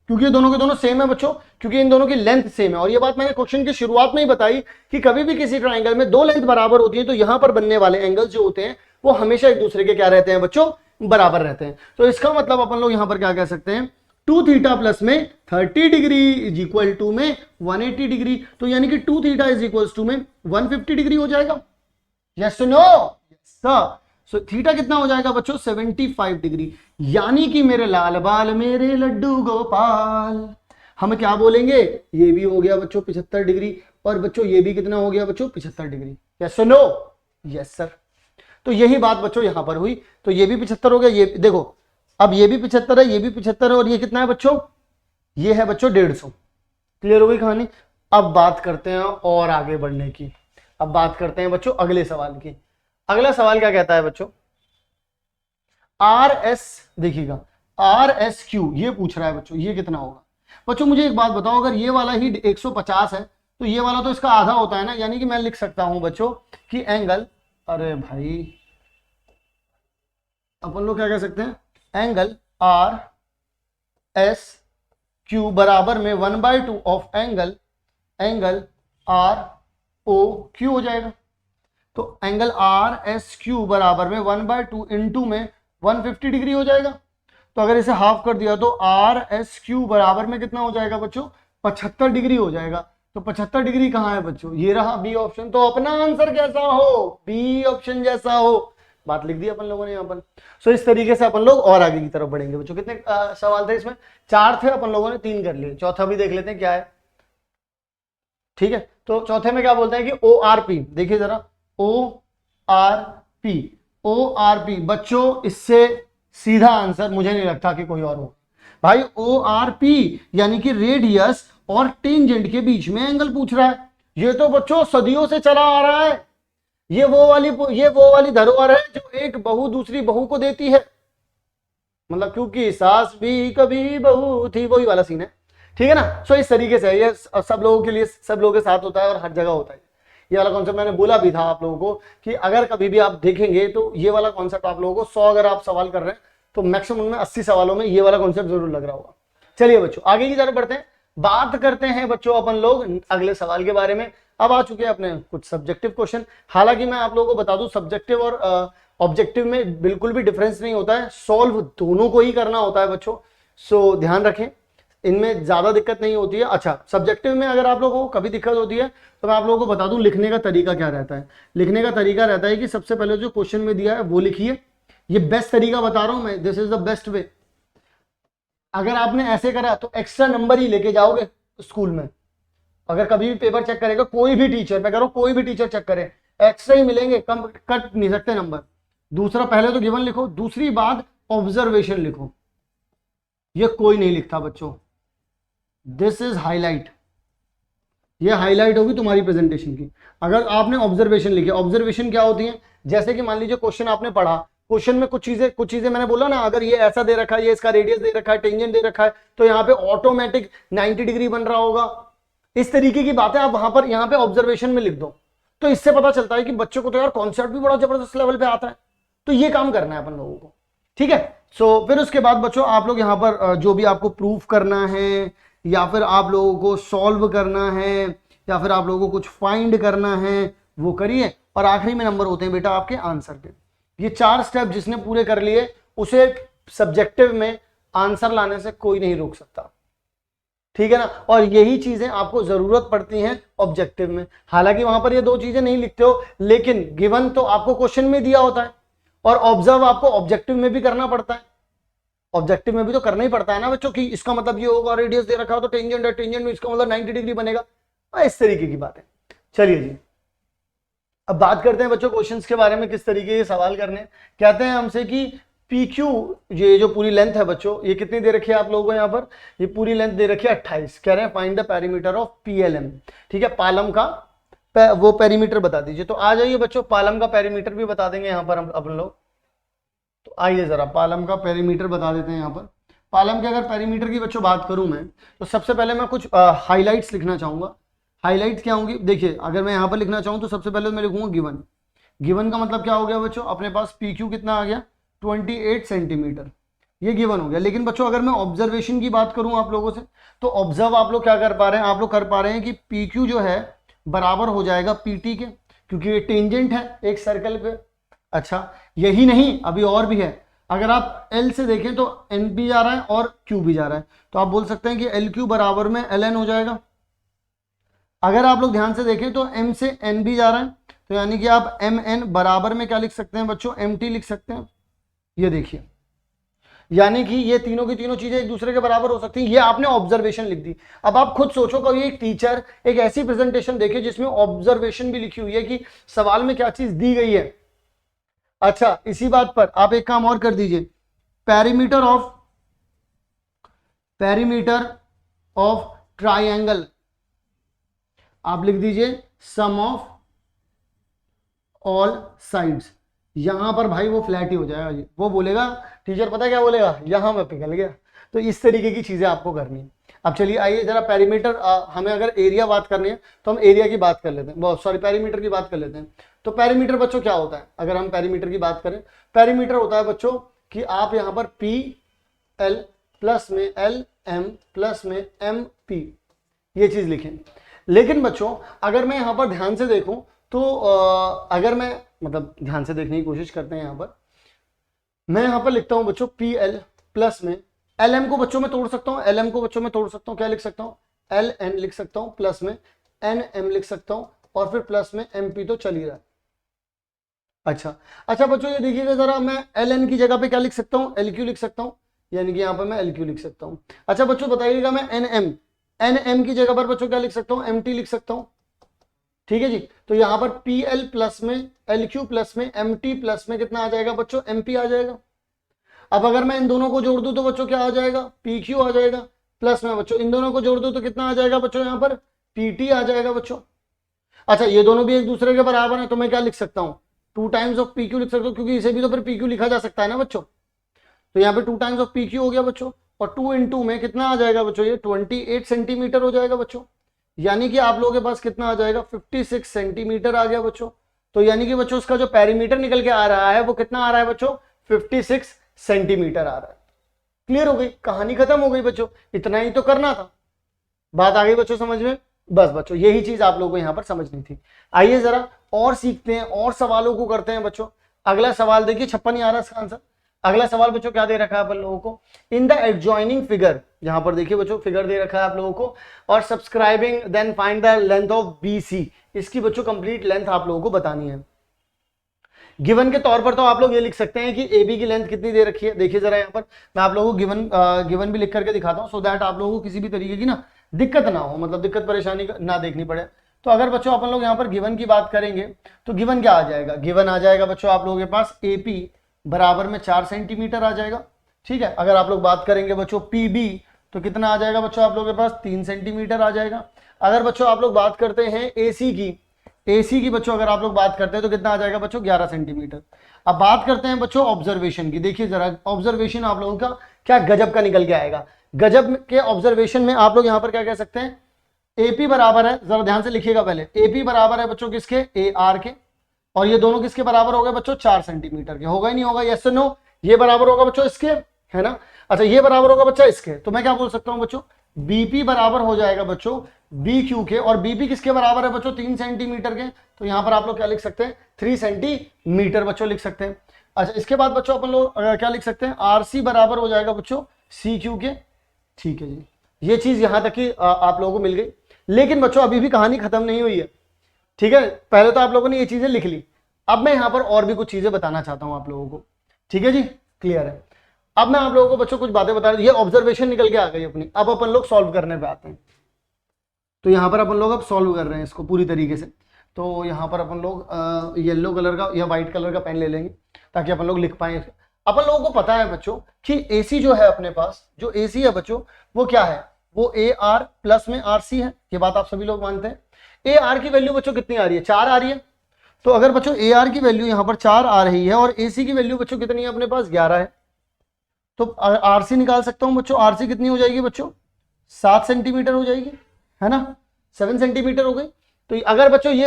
क्योंकि ये दोनों के दोनों सेम है बच्चों, क्योंकि इन दोनों की लेंथ सेम है। और ये बात मैंने क्वेश्चन की शुरुआत में ही बताई कि कभी भी किसी ट्राइंगल में दो लेंथ बराबर होती है तो यहां पर बनने वाले एंगल्स जो होते हैं वो हमेशा एक दूसरे के क्या रहते हैं बच्चों, बराबर रहते हैं। तो इसका मतलब अपन लोग यहां पर क्या कह सकते हैं, 2 थीटा प्लस में 30 डिग्री इज इक्वल टू में 180 डिग्री, तो यानी कि 2 थीटा इज इक्वल टू में 150 डिग्री हो जाएगा। Yes no, yes sir. So theta कितना हो जाएगा बच्चों 75 डिग्री, यानी कि मेरे लाल बाल मेरे लड्डू गोपाल, हम क्या बोलेंगे, ये भी हो गया बच्चों 75 डिग्री, और बच्चों ये भी कितना हो गया बच्चों 75 degree. Yes no, yes sir. तो यही बात बच्चों यहां पर हुई, तो ये भी 75 हो गया, ये देखो अब ये भी 75 है, ये भी 75 है, और ये कितना है बच्चों, ये है बच्चों 150। क्लियर हो गई कहानी। अब बात करते हैं और आगे बढ़ने की, अब बात करते हैं बच्चों अगले सवाल की। अगला सवाल क्या कहता है बच्चों, आर एस, देखिएगा आर एस क्यू ये पूछ रहा है बच्चों, ये कितना होगा। बच्चों मुझे एक बात बताओ, अगर ये वाला ही 150 है तो ये वाला तो इसका आधा होता है ना, यानी कि मैं लिख सकता हूं बच्चों कि एंगल, अरे भाई अपन लोग क्या कह सकते हैं, एंगल आर एस क्यू बराबर में 1/2 of angle R O Q हो जाएगा। तो एंगल आर एस क्यू बराबर में 1/2 इंटू में 150 डिग्री हो जाएगा। तो अगर इसे हाफ कर दिया तो आर एस क्यू बराबर में कितना हो जाएगा बच्चों, 75 डिग्री हो जाएगा। तो 75 डिग्री कहां है बच्चों, ये रहा बी ऑप्शन। तो अपना आंसर कैसा हो, बी ऑप्शन जैसा हो, बात लिख दी अपन लोगों ने यहाँ पर। सो इस तरीके से अपन लोग और आगे की तरफ बढ़ेंगे बच्चों। कितने सवाल थे इसमें, 4 थे, अपन लोगों ने 3 कर लिए, चौथा भी देख लेते हैं क्या है। ठीक है, तो चौथे में क्या बोलते हैं कि ओ आर पी, देखिए जरा ओ आर पी बच्चों, इससे सीधा आंसर मुझे नहीं लगता कि कोई और हो भाई। ओ आर पी यानी कि रेडियस और टेंजेंट के बीच में एंगल पूछ रहा है। ये तो बच्चों सदियों से चला आ रहा है, ये वो वाली धरोहर है जो एक बहू दूसरी बहू को देती है, मतलब क्योंकि सास भी कभी बहू थी, वही वाला सीन है। ठीक है ना। सो इस तरीके से ये सब लोगों के लिए, सब लोगों के साथ होता है और हर जगह होता है। ये वाला कॉन्सेप्ट मैंने बोला भी था आप लोगों को कि अगर कभी भी आप देखेंगे तो ये वाला कॉन्सेप्ट आप लोगों को 100 अगर आप सवाल कर रहे हैं तो मैक्सिमम में 80 सवालों में ये वाला कॉन्सेप्ट जरूर लग रहा होगा। चलिए बच्चों आगे की तरफ बढ़ते हैं, बात करते हैं बच्चों अपन लोग अगले सवाल के बारे में। अब आ चुके हैं अपने कुछ सब्जेक्टिव क्वेश्चन। हालांकि मैं आप लोगों को बता दूं सब्जेक्टिव और ऑब्जेक्टिव में बिल्कुल भी डिफरेंस नहीं होता है, सॉल्व दोनों को ही करना होता है बच्चों। सो ध्यान रखें, इनमें ज्यादा दिक्कत नहीं होती है। अच्छा, सब्जेक्टिव में अगर आप लोगों को कभी दिक्कत होती है तो मैं आप लोगों को बता दूं लिखने का तरीका क्या रहता है। लिखने का तरीका रहता है कि सबसे पहले जो क्वेश्चन में दिया है वो लिखिए, ये बेस्ट तरीका बता रहा हूं मैं, this is the best way. अगर आपने ऐसे करा तो एक्स्ट्रा नंबर ही लेके जाओगे स्कूल में। अगर कभी भी पेपर चेक करेगा कोई भी टीचर, मैं कह रहा हूं कोई भी टीचर चेक करे, एक्स्ट्रा ही मिलेंगे, कम कट नहीं सकते नंबर। दूसरा, पहले तो गिवन लिखो, दूसरी बात ऑब्जर्वेशन लिखो, ये कोई नहीं लिखता बच्चों, दिस इज हाईलाइट, ये हाईलाइट होगी तुम्हारी प्रेजेंटेशन की अगर आपने ऑब्जर्वेशन लिखी। ऑब्जर्वेशन क्या होती है, जैसे कि मान लीजिए क्वेश्चन आपने पढ़ा, क्वेश्चन में कुछ चीजें मैंने बोला ना, अगर ये ऐसा दे रखा है, ये इसका रेडियस दे रखा है, टेंजेंट दे रखा है, तो यहाँ पे ऑटोमेटिक 90 डिग्री बन रहा होगा। इस तरीके की बातें आप वहां पर यहाँ पे ऑब्जर्वेशन में लिख दो, तो इससे पता चलता है कि बच्चों को तो यार कॉन्सेप्ट भी बड़ा जबरदस्त लेवल पे आता है। तो ये काम करना है अपन लोगों को, ठीक है। सो फिर उसके बाद बच्चों आप लोग यहाँ पर जो भी आपको प्रूफ करना है, या फिर आप लोगों को सॉल्व करना है, या फिर आप लोगों को कुछ फाइंड करना है, वो करिए। और आखिरी में नंबर होते हैं बेटा आपके आंसर के। ये 4 स्टेप जिसने पूरे कर लिए उसे सब्जेक्टिव में आंसर लाने से कोई नहीं रोक सकता, ठीक है ना। और यही चीजें आपको जरूरत पड़ती हैं ऑब्जेक्टिव में। हालांकि वहां पर ये 2 चीजें नहीं लिखते हो, लेकिन गिवन तो आपको क्वेश्चन में दिया होता है, और ऑब्जर्व आपको ऑब्जेक्टिव में भी करना पड़ता है। ऑब्जेक्टिव में भी तो करना ही पड़ता है ना बच्चों, कि इसका मतलब ये होगा, रेडियस दे रखा हो तो टेंजेंट है, टेंजेंट में इसका मतलब 90 डिग्री बनेगा, इस तरीके की बात है। चलिए जी, अब बात करते हैं बच्चों क्वेश्चंस के बारे में, किस तरीके के सवाल करने। कहते हैं हमसे कि पी क्यू, ये जो पूरी लेंथ है बच्चों, ये कितनी दे रखी है आप लोगों को यहाँ पर, ये पूरी लेंथ दे रखी है 28। कह रहे हैं find the perimeter of PLM, ठीक है, पालम का वो पेरीमीटर बता दीजिए। तो आ जाइए बच्चों, पालम का पेरीमीटर भी बता देंगे यहाँ पर हम अपन लोग। तो आइए जरा पालम का पेरीमीटर बता देते हैं यहाँ पर। पालम के अगर पेरीमीटर की बच्चों बात करूं मैं, तो सबसे पहले मैं कुछ हाइलाइट्स लिखना चाहूंगा। हाइलाइट्स क्या होंगी, देखिए अगर मैं यहाँ पर लिखना चाहूँ तो सबसे पहले मैं लिखूंगा गिवन। गिवन का मतलब क्या हो गया बच्चों, अपने पास पी क्यू कितना आ गया 28 सेंटीमीटर, ये गिवन हो गया। लेकिन बच्चों अगर मैं ऑब्जर्वेशन की बात करूं आप लोगों से, तो ऑब्जर्व आप लोग क्या कर पा रहे हैं, आप लोग कर पा रहे हैं कि पी क्यू जो है बराबर हो जाएगा पीटी के, क्योंकि ये टेंजेंट है एक सर्कल पे। अच्छा यही नहीं, अभी और भी है। अगर आप एल से देखें तो एन भी जा रहा है और क्यू भी जा रहा है, तो आप बोल सकते हैं कि एल क्यू बराबर में एल एन हो जाएगा। अगर आप लोग ध्यान से देखें तो एम से एन भी जा रहा है, तो यानी कि आप एम एन बराबर में क्या लिख सकते हैं बच्चों, एम टी लिख सकते हैं। ये देखिए, यानी कि ये तीनों की तीनों चीजें एक दूसरे के बराबर हो सकती हैं। ये आपने ऑब्जर्वेशन लिख दी। अब आप खुद सोचो कभी एक टीचर एक ऐसी प्रेजेंटेशन देखे जिसमें ऑब्जर्वेशन भी लिखी हुई है कि सवाल में क्या चीज दी गई है। अच्छा इसी बात पर आप एक काम और कर दीजिए, पेरीमीटर ऑफ ट्राइंगल आप लिख दीजिए सम ऑफ ऑल साइड्स। यहां पर भाई वो फ्लैट ही हो जाएगा, ये वो बोलेगा टीचर, पता क्या बोलेगा, यहां मैं पिघल गया। तो इस तरीके की चीजें आपको करनी है। अब चलिए आइए जरा पेरीमीटर, हमें अगर एरिया बात करनी है तो हम एरिया की बात कर लेते हैं, सॉरी पेरीमीटर की बात कर लेते हैं। तो पेरीमीटर बच्चों क्या होता है, अगर हम पेरीमीटर की बात करें, पेरीमीटर होता है बच्चों कि आप यहां पर पी एल प्लस में एल एम प्लस में एम पी ये चीज लिखें। लेकिन बच्चों अगर मैं यहां पर ध्यान से देखूं तो अगर मैं मतलब ध्यान से देखने की कोशिश करते हैं, यहां पर मैं यहां पर लिखता हूं बच्चों पी एल प्लस में एल एम को बच्चों में तोड़ सकता हूं, एल एम को बच्चों में तोड़ सकता हूं, क्या लिख सकता हूं, एल एन लिख सकता हूं, प्लस में एन एम लिख सकता हूं, और फिर प्लस में एम पी तो चल ही रहा है। अच्छा बच्चों ये देखिएगा जरा, मैं एल एन की जगह पे क्या लिख सकता हूं, एल क्यू लिख सकता हूं, यानी कि यहां पर मैं एल क्यू लिख सकता हूं। अच्छा बच्चों बताइएगा, मैं एन एम की जगह पर बच्चों क्या लिख सकता हूं, एम टी लिख सकता हूं। ठीक है जी, तो यहां पर पी एल प्लस में एल क्यू प्लस में एम टी प्लस में कितना आ जाएगा बच्चों, एम पी आ जाएगा। अब अगर मैं इन दोनों को जोड़ दूं तो बच्चों क्या आ जाएगा, पी क्यू आ जाएगा, प्लस में बच्चों इन दोनों को जोड़ दूं तो कितना आ जाएगा बच्चों, यहां पर पी टी आ जाएगा बच्चों। अच्छा ये दोनों भी एक दूसरे के बराबर है, तो मैं क्या लिख सकता हूं, 2 टाइम्स ऑफ पी क्यू लिख सकता हूं, क्योंकि इसे भी तो फिर पी क्यू लिखा जा सकता है ना बच्चों। तो यहाँ पे 2 टाइम्स ऑफ पी क्यू हो गया बच्चों, और 2 इंटू में कितना आ जाएगा बच्चों, ये 28 सेंटीमीटर हो जाएगा बच्चों। यानी कि आप लोगों के पास कितना आ जाएगा, 56 सेंटीमीटर आ गया बच्चों। तो यानी कि बच्चों उसका जो पेरीमीटर निकल के आ रहा है वो कितना आ रहा है बच्चों, 56 सेंटीमीटर आ रहा है। क्लियर हो गई, कहानी खत्म हो गई बच्चों, इतना ही तो करना था। बात आ गई बच्चों समझ में, बस बच्चों यही चीज आप लोगों को यहां पर समझनी थी। आइए जरा और सीखते हैं और सवालों को करते हैं बच्चों। अगला सवाल देखिए, 56 नहीं आ रहा इसका आंसर। अगला सवाल बच्चों क्या दे रखा है अपन लोगों को, इन द एडजॉइनिंग फिगर, यहां पर देखिए बच्चों फिगर दे रखा है आप लोगों को, और subscribing then find the length of BC, इसकी बच्चों कंप्लीट लेंथ आप लोगों को बतानी है। गिवन के तौर पर तो आप लोग ये लिख सकते हैं कि ए बी की लेंथ कितनी दे रखी है। देखिए जरा यहाँ पर मैं आप लोगों को गिवन भी लिख करके दिखाता हूँ, सो दैट आप लोगों को किसी भी तरीके की ना दिक्कत ना हो, मतलब दिक्कत परेशानी ना देखनी पड़े। तो अगर बच्चों अपन लोग यहाँ पर गिवन की बात करेंगे तो गिवन क्या आ जाएगा, गिवन आ जाएगा बच्चों आप लोगों के पास ए पी बराबर में 4 सेंटीमीटर आ जाएगा। ठीक है, अगर आप लोग बात करेंगे बच्चों पी बी तो कितना आ जाएगा बच्चों आप लोगों के पास 3 सेंटीमीटर आ जाएगा। अगर बच्चों आप लोग बात करते हैं एसी की बच्चों अगर आप लोग बात करते हैं तो कितना आ जाएगा बच्चों 11 सेंटीमीटर। अब बात करते हैं बच्चों ऑब्जर्वेशन की। देखिए जरा ऑब्जर्वेशन आप लोगों का क्या गजब का निकल के आएगा। गजब के ऑब्जर्वेशन में आप लोग यहां पर क्या कह सकते हैं, एपी बराबर है, जरा ध्यान से लिखिएगा पहले, एपी बराबर है बच्चों किसके, ए आर के, और ये दोनों किसके बराबर हो गए बच्चों 4 सेंटीमीटर के। होगा ही नहीं होगा, यस नो, ये बराबर होगा बच्चों इसके, है ना। अच्छा ये बराबर होगा बच्चा इसके, तो मैं क्या बोल सकता हूं बच्चों, बीपी बराबर हो जाएगा बच्चों बी क्यू के, और बीपी किसके बराबर है बच्चों 3 सेंटीमीटर के। तो यहां पर आप लोग क्या लिख सकते हैं 3 सेंटीमीटर बच्चों लिख सकते हैं। अच्छा इसके बाद बच्चों अपन लोग क्या लिख सकते हैं, आरसी बराबर हो जाएगा बच्चों सी क्यू के। ठीक है जी, ये चीज यहां तक की आप लोगों को मिल गई। लेकिन बच्चों अभी भी कहानी खत्म नहीं हुई है। ठीक है, पहले तो आप लोगों ने ये चीजें लिख ली, अब मैं यहां पर और भी कुछ चीजें बताना चाहता हूं आप लोगों को। ठीक है जी, क्लियर है। अब मैं आप लोगों को बच्चों कुछ बातें बता रहा हूं, ये ऑब्जर्वेशन निकल के आ गई अपनी। अब अपन लोग सॉल्व करने पे आते हैं। तो यहां पर अपन लोग अब सॉल्व कर रहे हैं इसको पूरी तरीके से। तो यहां पर अपन लोग येलो कलर का या व्हाइट कलर का पेन ले लेंगे ताकि अपन लोग लिख पाए। अपन लोगों को पता है बच्चों कि एसी जो है अपने पास, जो एसी है बच्चों वो क्या है, वो ए आर प्लस में आर सी है, ये बात आप सभी लोग मानते हैं। ए आर की वैल्यू बच्चों कितनी आ रही है, 4 आ रही है। तो अगर बच्चों ए आर की वैल्यू यहां पर 4 आ रही है और ए सी की वैल्यू बच्चों कितनी है अपने पास 11 है, तो आरसी निकाल सकता हूं बच्चों। आरसी कितनी हो जाएगी बच्चों, 7 सेंटीमीटर हो जाएगी, है ना, 7 सेंटीमीटर हो गई। तो अगर बच्चों ये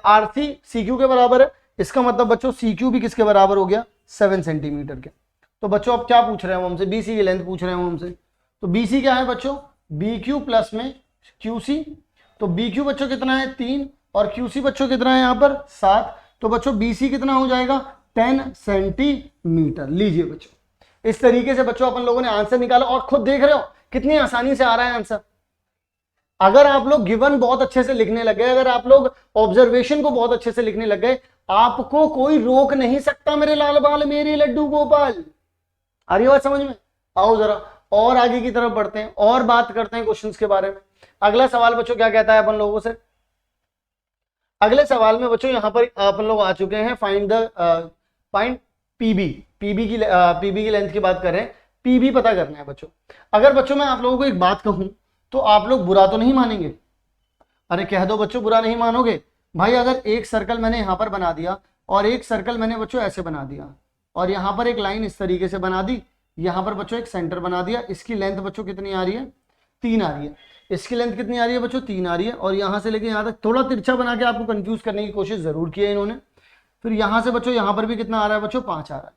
आरसी सी क्यू के बराबर है, इसका मतलब बच्चों सी क्यू भी किसके बराबर हो गया, 7 सेंटीमीटर के। तो बच्चों अब क्या पूछ रहे हैं हमसे, बीसी की लेंथ पूछ रहे हैं हमसे। तो बीसी क्या है बच्चों, बी क्यू प्लस में क्यूसी। तो बी क्यू बच्चों कितना है 3 और क्यूसी बच्चों कितना है यहाँ पर 7। तो बच्चों बीसी कितना हो जाएगा 10 सेंटीमीटर। लीजिए बच्चों, इस तरीके से बच्चों अपन लोगों ने आंसर निकाला और खुद देख रहे हो कितनी आसानी से आ रहा है आंसर। अगर आप लोग गिवन बहुत अच्छे से लिखने लग गए, अगर आप लोग ऑब्जर्वेशन को बहुत अच्छे से लिखने लग गए, आपको कोई रोक नहीं सकता मेरे लाल बाल मेरे लड्डू गोपाल। आ रही बात समझ में? आओ जरा और आगे की तरफ बढ़ते हैं और बात करते हैं क्वेश्चंस के बारे में। अगला सवाल बच्चों क्या कहता है अपन लोगों से, अगले सवाल में बच्चों यहां पर अपन लोग आ चुके हैं फाइंड पीबी। पीबी की लेंथ की बात कर रहे हैं, पीबी पता करना है बच्चों। अगर बच्चों मैं आप लोगों को एक बात कहूं तो आप लोग बुरा तो नहीं मानेंगे? अरे कह दो बच्चों, बुरा नहीं मानोगे भाई। अगर एक सर्कल मैंने यहां पर बना दिया और एक सर्कल मैंने बच्चों ऐसे बना दिया और यहां पर एक लाइन इस तरीके से बना दी, यहां पर बच्चों एक सेंटर बना दिया, इसकी लेंथ बच्चों कितनी आ रही है 3 आ रही है। इसकी लेंथ कितनी आ रही है बच्चों 3 आ रही है। और यहां से लेके यहां तक थोड़ा तिरछा बना के आपको कंफ्यूज करने की कोशिश जरूर की है इन्होंने। फिर यहां से बच्चों यहां पर भी कितना आ रहा है बच्चों 5 आ रहा है।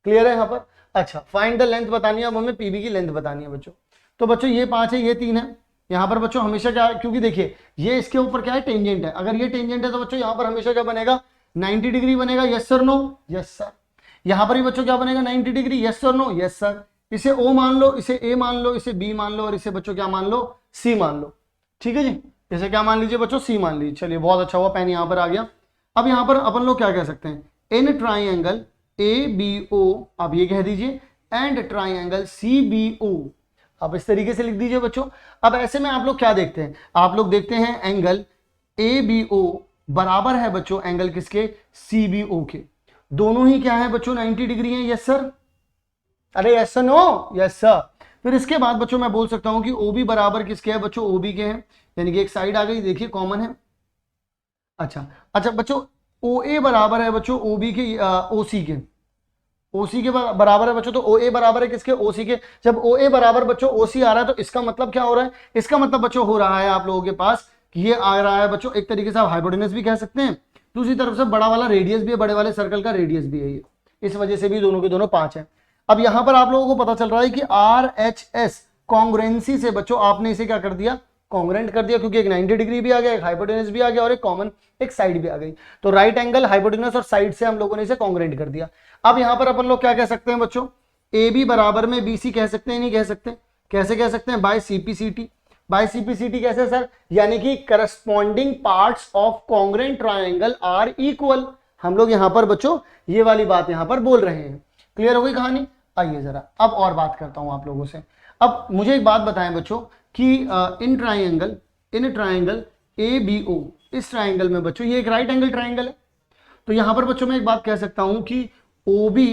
क्लियर है यहाँ पर? अच्छा, फाइंड द लेंथ बतानी है, अब हमें पीबी की लेंथ बतानी है बच्चों। तो बच्चों ये 5 है, ये 3 है। यहाँ पर बच्चों हमेशा क्या है, क्योंकि देखिए ये इसके ऊपर क्या है टेंजेंट है, अगर ये टेंजेंट है तो बच्चों यहाँ पर हमेशा क्या बनेगा 90 डिग्री बनेगा। Yes sir no? Yes sir. यहाँ पर भी बच्चों क्या बनेगा 90 degree. Yes sir no? Yes sir. इसे ओ मान लो, इसे ए मान लो, इसे बी मान लो और इसे बच्चों क्या मान लो सी मान लो। ठीक है जी, इसे क्या मान लीजिए बच्चों सी मान लीजिए। चलिए बहुत अच्छा हुआ, पेन यहाँ पर आ गया। अब यहाँ पर अपन लोग क्या कह सकते हैं, in triangle A B O, आप ये कह दीजिए and triangle C B O, आप इस तरीके से लिख दीजिए बच्चों। अब ऐसे में आप लोग क्या देखते हैं, आप लोग देखते हैं एंगल ए बी ओ बराबर है बच्चों एंगल किसके, सी बी ओ के। दोनों ही क्या है बच्चों 90 डिग्री है। Yes sir? अरे yes sir no? Yes sir. फिर इसके बाद बच्चों मैं बोल सकता हूं कि ओ बी बराबर किसके है बच्चों, ओ बी के हैं, यानी कि एक साइड आ गई, देखिए कॉमन है। अच्छा बच्चों ओ ए बराबर है बच्चों ओ बी के, ओ सी के, ओ सी के बराबर है बच्चों। तो ओ ए बराबर है किसके, ओ सी के। जब ओ ए बराबर बच्चों ओ सी आ रहा है तो इसका मतलब क्या हो रहा है, इसका मतलब बच्चों हो रहा है आप लोगों के पास कि ये आ रहा है बच्चों, एक तरीके से आप हाइपोटेनस भी कह सकते हैं, दूसरी तरफ से बड़ा वाला रेडियस भी है, बड़े वाले सर्कल का रेडियस भी है ये, इस वजह से भी दोनों के दोनों 5 है। अब यहां पर आप लोगों को पता चल रहा है कि आर एच एस कॉन्ग्रुएंसी से बच्चों आपने इसे क्या कर दिया, कॉन्ग्रुएंट कर दिया, क्योंकि एक 90 डिग्री भी आ गया, एक हाइपोटेनस भी आ गया और एक कॉमन एक साइड भी आ गई। तो राइट एंगल, हाइपोटेनस और साइड से हम लोगों ने इसे कॉन्ग्रुएंट कर दिया। अब यहां पर अपन लोग क्या कह सकते हैं बच्चों, ए बी बराबर में बी सी कह सकते हैं, नहीं कह सकते? कैसे कह सकते हैं, बाय सीपीसीटी। बाय सीपीसीटी कैसे सर, यानी कि corresponding parts of congruent triangle are equal. हम लोग यहां पर बच्चों ये वाली बात यहां पर बोल रहे हैं। क्लियर हो गई कहानी? आइए जरा अब और बात करता हूं आप लोगों से। अब मुझे एक बात बताएं बच्चों कि in triangle A B O, इस ट्राइंगल में बच्चों ये एक राइट एंगल ट्राइंगल है। तो यहां पर बच्चों मैं एक बात कह सकता हूं कि ओ बी